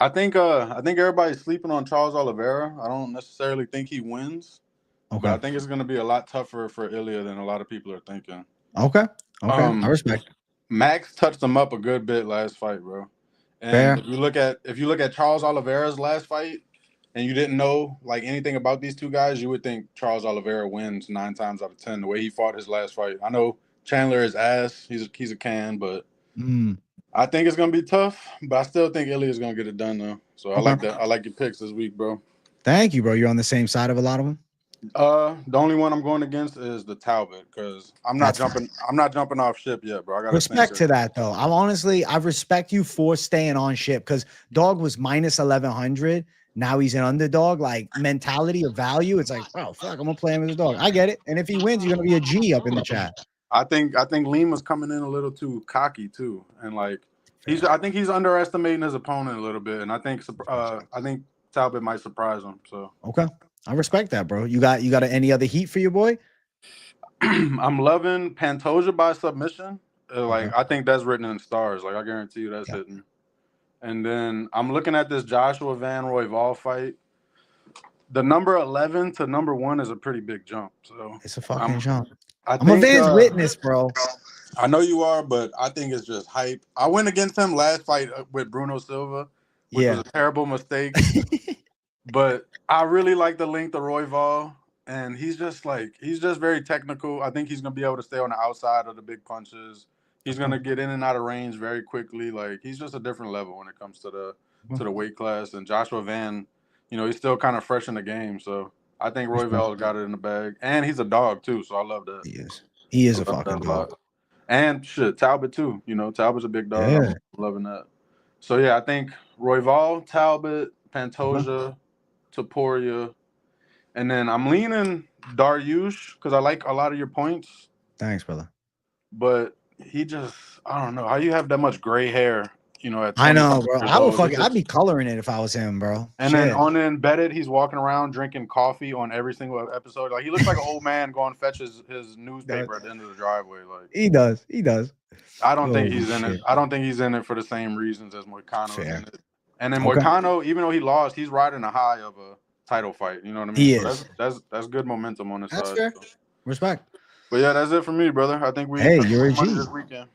I think everybody's sleeping on Charles Oliveira. I don't necessarily think he wins, but I Okay. think it's gonna be a lot tougher for Ilya than a lot of people are thinking. Okay. Okay. I respect. Max touched him up a good bit last fight, bro. And Fair. if you look at Charles Oliveira's last fight, and you didn't know like anything about these 2 guys, you would think Charles Oliveira wins 9 times out of 10 the way he fought his last fight. I know Chandler is ass. He's a can, but I think it's gonna be tough. But I still think Ilya is gonna get it done though. So I like that. I like your picks this week, bro. Thank you, bro. You're on the same side of a lot of them. The only one I'm going against is the Talbot because I'm not jumping. I'm not jumping off ship yet, bro. I got respect to that though. I respect you for staying on ship because dog was minus 1100. Now he's an underdog, like mentality of value. It's like, bro, fuck, I'm gonna play him as a dog. I get it. And if he wins, you're gonna be a G up in the chat. I think Lima's coming in a little too cocky too, and like I think he's underestimating his opponent a little bit, and I think Talbot might surprise him. So okay, I respect that, bro. You got any other heat for your boy? I'm loving Pantoja by submission. I think that's written in stars. Like I guarantee you that's hitting. And then I'm looking at this Joshua Van Royval fight. The number 11 to number 1 is a pretty big jump. So it's a fucking jump. I'm a Van's witness, bro. I know you are, but I think it's just hype. I went against him last fight with Bruno Silva, which was a terrible mistake. But I really like the length of Royval, and he's just very technical. I think he's gonna be able to stay on the outside of the big punches. He's gonna get in and out of range very quickly. Like he's just a different level when it comes to the weight class. And Joshua Van, he's still kind of fresh in the game. So I think Royval got it in the bag, and he's a dog too. So I love that. He is a fucking dog. And shit, Talbot too. Talbot's a big dog. Yeah. I'm loving that. So yeah, I think Royval, Talbot, Pantoja, Topuria, and then I'm leaning Dariush because I like a lot of your points. Thanks, brother. But he just, I don't know how you have that much gray hair. At I know, bro. I'd be coloring it if I was him, bro. And then on the embedded, he's walking around drinking coffee on every single episode. Like he looks like an old man going to fetch his newspaper at the end of the driveway. Like he does. I don't think he's in it. I don't think he's in it for the same reasons as Moicano is in it. And then Moicano, even though he lost, he's riding a high of a title fight. You know what I mean? He is. That's good momentum on his side. Fair. So. Respect. But yeah, that's it for me, brother. I think you're a G this weekend.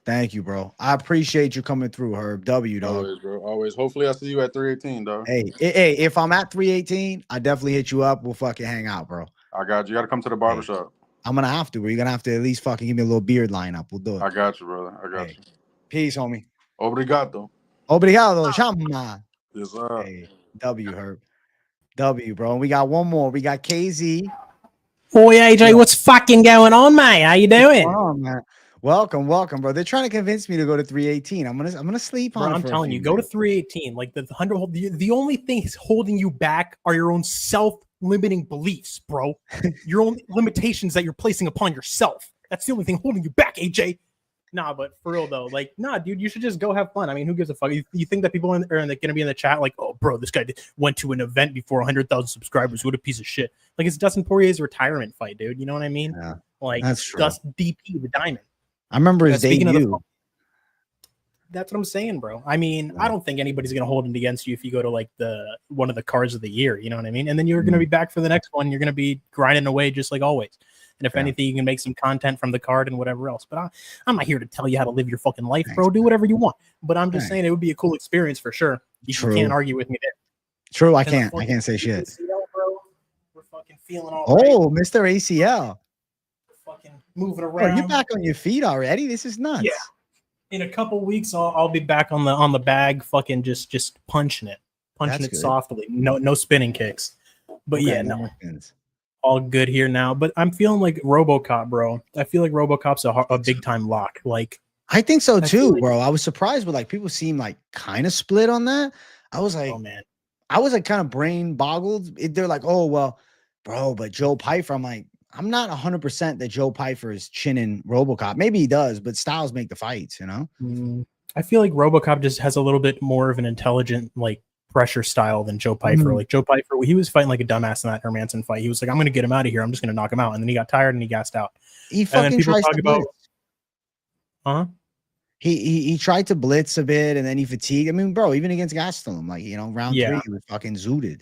Thank you, bro. I appreciate you coming through, Herb. W, dog. Always, bro. Always. Hopefully, I see you at 318, dog. Hey, if I'm at 318, I definitely hit you up. We'll fucking hang out, bro. I got you. You got to come to the barbershop. I'm going to have to. You're going to have to at least fucking give me a little beard lineup. We'll do it. I got you, brother. I got you. Peace, homie. Obrigado. Chama. Yes, sir. Hey, W, Herb. W, bro. And we got one more. We got KZ. Boy, AJ, what's fucking going on, mate? How you doing? Oh, man. Welcome, bro. They're trying to convince me to go to 318. I'm gonna sleep on it. I'm telling you, go to 318. Like the 100. The only thing is holding you back are your own self-limiting beliefs, bro. Your own limitations that you're placing upon yourself. That's the only thing holding you back, AJ. Nah, but for real though, like, nah, dude, you should just go have fun. I mean, who gives a fuck? You think that people are going to be in the chat like, oh, bro, this guy went to an event before 100,000 subscribers. What a piece of shit. Like, it's Dustin Poirier's retirement fight, dude. You know what I mean? Yeah, like, that's true. Dustin DP, the diamond. I remember his debut. That's what I'm saying, bro. I mean, I don't think anybody's going to hold it against you if you go to like one of the cards of the year. You know what I mean? And then you're going to be back for the next one. You're going to be grinding away just like always. And if anything, you can make some content from the card and whatever else. But I'm not here to tell you how to live your fucking life, bro. Do whatever you want. But I'm just saying it would be a cool experience for sure. You can't argue with me there. True, I can't. I can't say shit. ACL, bro, we're fucking feeling all right. Mr. ACL. We're fucking moving around. Bro, you're back on your feet already. This is nuts. Yeah. In a couple weeks, I'll be back on the bag, fucking just punching it softly. No spinning kicks. But okay, no. All good here now, but I'm feeling like RoboCop, bro. I feel like RoboCop's a big time lock. Like, I think so too, bro. I was surprised, but like people seem like kind of split on that. I was like, oh man, I was like kind of brain boggled. They're like, oh well, bro, but Joe Pyfer. I'm like, I'm not 100% that Joe Pyfer is chinning RoboCop. Maybe he does, but styles make the fights, you know. I feel like RoboCop just has a little bit more of an intelligent like pressure style than Joe Pyfer. Like Joe Pyfer, he was fighting like a dumbass in that Hermansson fight. He was like, I'm going to get him out of here. I'm just going to knock him out. And then he got tired and he gassed out. He fucking tries to blitz. Huh? He tried to blitz a bit and then he fatigued. I mean, bro, even against Gastelum, like, you know, round 3, he was fucking zooted.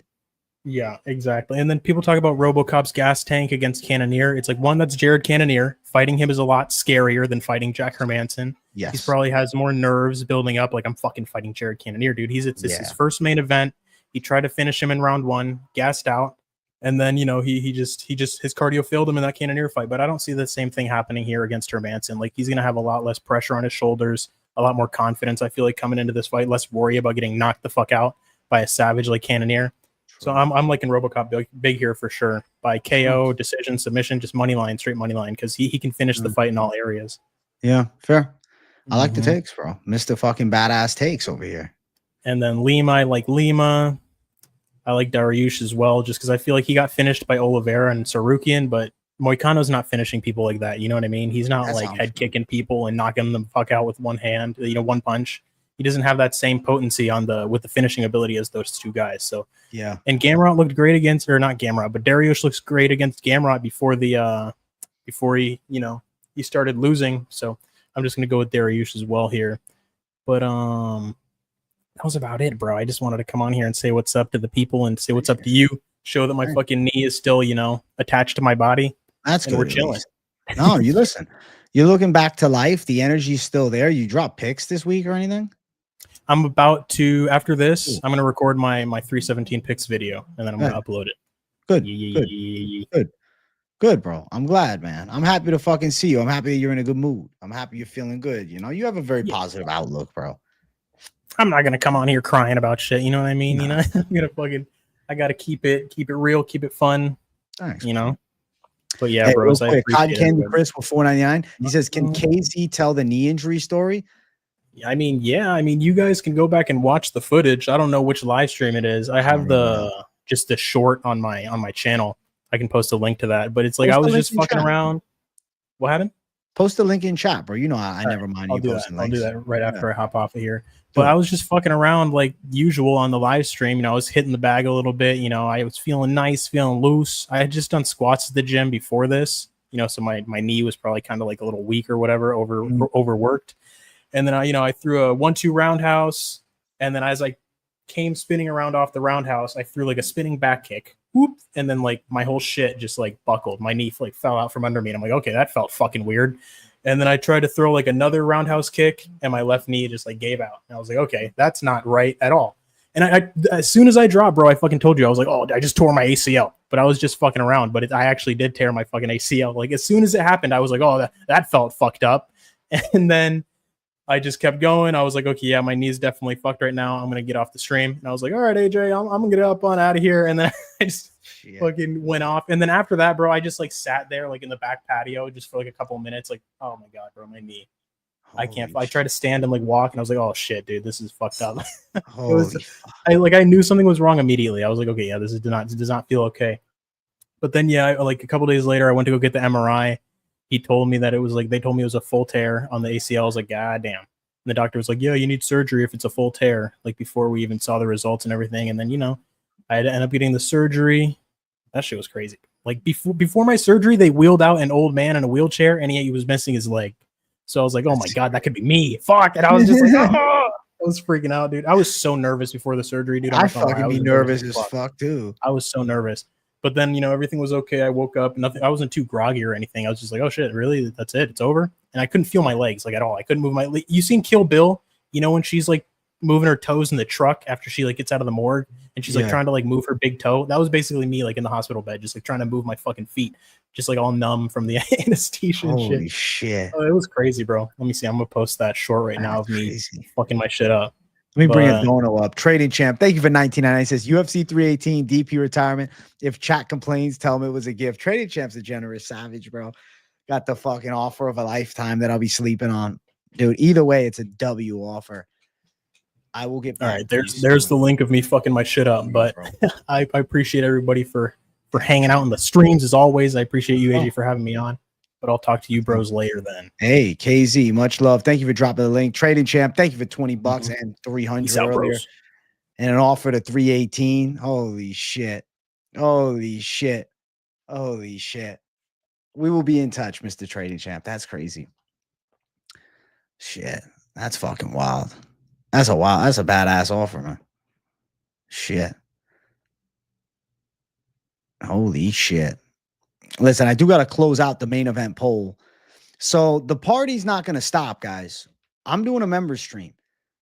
Yeah, exactly. And then people talk about RoboCop's gas tank against Cannonier. It's like, one, that's Jared Cannonier. Fighting him is a lot scarier than fighting Jack Hermansson. Yes. He probably has more nerves building up. Like, I'm fucking fighting Jared Cannonier, dude. It's his first main event. He tried to finish him in round 1, gassed out. And then, you know, he just his cardio failed him in that Cannonier fight. But I don't see the same thing happening here against Hermansson. Like, he's going to have a lot less pressure on his shoulders, a lot more confidence, I feel like, coming into this fight, less worry about getting knocked the fuck out by a savage like Cannonier. So I'm liking RoboCop big here for sure. By KO, decision, submission, just money line, straight money line, because he can finish the fight in all areas. Yeah, fair. I like the takes, bro. Mr. fucking badass takes over here. And then Lima, I like Lima. I like Dariush as well, just because I feel like he got finished by Oliveira and Sarukian, but Moicano's not finishing people like that. You know what I mean? He's not like head kicking people and knocking them the fuck out with one hand, you know, one punch. He doesn't have that same potency with the finishing ability as those two guys. So yeah. And Gamrot looked great against, or not Gamrot, but Dariush looks great against Gamrot before he started losing. So I'm just gonna go with Dariush as well here. But that was about it, bro. I just wanted to come on here and say what's up to the people and say what's up to you. Show that my fucking knee is still, you know, attached to my body. That's good. We're chilling. No, you listen. You're looking back to life. The energy's still there. You drop picks this week or anything? I'm about to, after this, I'm going to record my 317 picks video, and then I'm going to upload it. Good. Good, bro. I'm glad, man. I'm happy to fucking see you. I'm happy that you're in a good mood. I'm happy you're feeling good. You know, you have a very positive outlook, bro. I'm not going to come on here crying about shit. You know what I mean? No. You know, I got to keep it real, keep it fun. Thanks, you know? But yeah, bro. Cotton Candy Chris for $4.99. He says, can KZ tell the knee injury story? I mean, yeah. I mean, you guys can go back and watch the footage. I don't know which live stream it is. I have just the short on my channel. I can post a link to that. But it's like I was just fucking around. What happened? Post the link in chat, bro. You know I never mind you posting links. I'll do that right after I hop off of here. But I was just fucking around like usual on the live stream. You know, I was hitting the bag a little bit. You know, I was feeling nice, feeling loose. I had just done squats at the gym before this. You know, so my knee was probably kind of like a little weak or whatever, overworked. And then I threw a 1-2 roundhouse, and then as I came spinning around off the roundhouse, I threw like a spinning back kick. Whoop, and then like my whole shit just like buckled. My knee like fell out from under me, and I'm like, okay, that felt fucking weird. And then I tried to throw like another roundhouse kick, and my left knee just like gave out. And I was like, okay, that's not right at all. And I as soon as I dropped, bro, I fucking told you, I was like, oh, I just tore my ACL. But I was just fucking around. But I actually did tear my fucking ACL. Like as soon as it happened, I was like, oh, that felt fucked up. And then I just kept going. I was like, okay, yeah, my knee's definitely fucked right now. I'm going to get off the stream. And I was like, all right, AJ, I'm going to get up on out of here. And then I just fucking went off. And then after that, bro, I just like sat there like in the back patio just for like a couple of minutes. Like, oh my God, bro, my knee. I can't. I tried to stand and like walk, and I was like, oh shit, dude, this is fucked up. I knew something was wrong immediately. I was like, okay, yeah, this does not feel okay. But then, yeah, like a couple days later, I went to go get the MRI. he told me that it was like, they told me it was a full tear on the ACL. I was like, God damn. And the doctor was like, yeah, you need surgery if it's a full tear, like before we even saw the results and everything. And then, you know, I had to end up getting the surgery. That shit was crazy. Like before my surgery, they wheeled out an old man in a wheelchair and he was missing his leg. So I was like, oh my God, that could be me. Fuck. And I was just like, oh, I was freaking out, dude. I was so nervous before the surgery, dude. I fucking be nervous as fuck too. I was so nervous. But then, you know, everything was okay. I woke up, nothing. I wasn't too groggy or anything. I was just like, oh shit, really? That's it? It's over? And I couldn't feel my legs like at all. I couldn't move my legs. You seen Kill Bill? You know, when she's like moving her toes in the truck after she like gets out of the morgue and she's like trying to like move her big toe. That was basically me like in the hospital bed, just like trying to move my fucking feet, just like all numb from the anesthesia and Holy shit. Oh, it was crazy, bro. Let me see. I'm gonna post that short right now of me fucking my shit up. Let me bring a dono up. Trading Champ, thank you for 19.99. It says UFC 318 DP retirement. If chat complains, tell him it was a gift. Trading Champ's a generous savage, bro. Got the fucking offer of a lifetime that I'll be sleeping on, dude. Either way, it's a W offer. I will get back. All right, there's the link of me fucking my shit up. But I appreciate everybody for hanging out in the streams as always. I appreciate you, AJ, for having me on. But I'll talk to you bros later then. Hey, KZ, much love. Thank you for dropping the link. Trading Champ, thank you for $20 and 300 earlier. Bros. And an offer to 318. Holy shit. Holy shit. Holy shit. We will be in touch, Mr. Trading Champ. That's crazy. Shit. That's fucking wild. That's a badass offer, man. Shit. Holy shit. Listen, I do got to close out the main event poll. So the party's not going to stop, guys. I'm doing a member stream.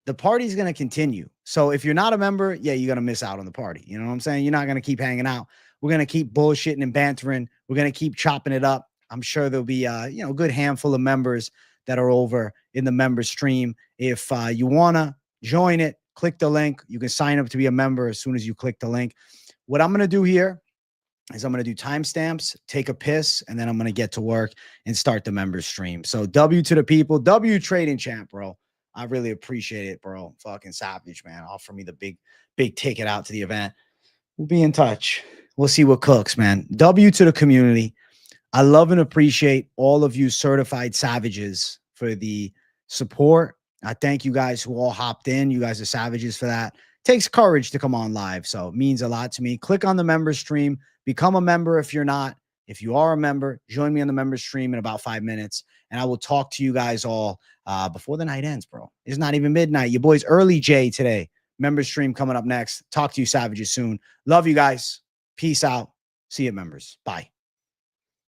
The party's going to continue. So if you're not a member, yeah, you're going to miss out on the party. You know what I'm saying? You're not going to keep hanging out. We're going to keep bullshitting and bantering. We're going to keep chopping it up. I'm sure there'll be a good handful of members that are over in the member stream. If you want to join it, click the link. You can sign up to be a member as soon as you click the link. What I'm going to do here is I'm going to do timestamps, take a piss, and then I'm going to get to work and start the member stream. So W to the people. W Trading Champ, bro. I really appreciate it, bro. Fucking savage, man. Offer me the big ticket out to the event. We'll be in touch. We'll see what cooks, man. W to the community. I love and appreciate all of you certified savages for the support. I thank you guys who all hopped in. You guys are savages for that. Takes courage to come on live, so it means a lot to me. Click on the member stream. Become a member if you're not. If you are a member, join me on the member stream in about 5 minutes, and I will talk to you guys all before the night ends, bro. It's not even midnight. Your boy's early J today. Member stream coming up next. Talk to you savages soon. Love you guys. Peace out. See you, members. Bye.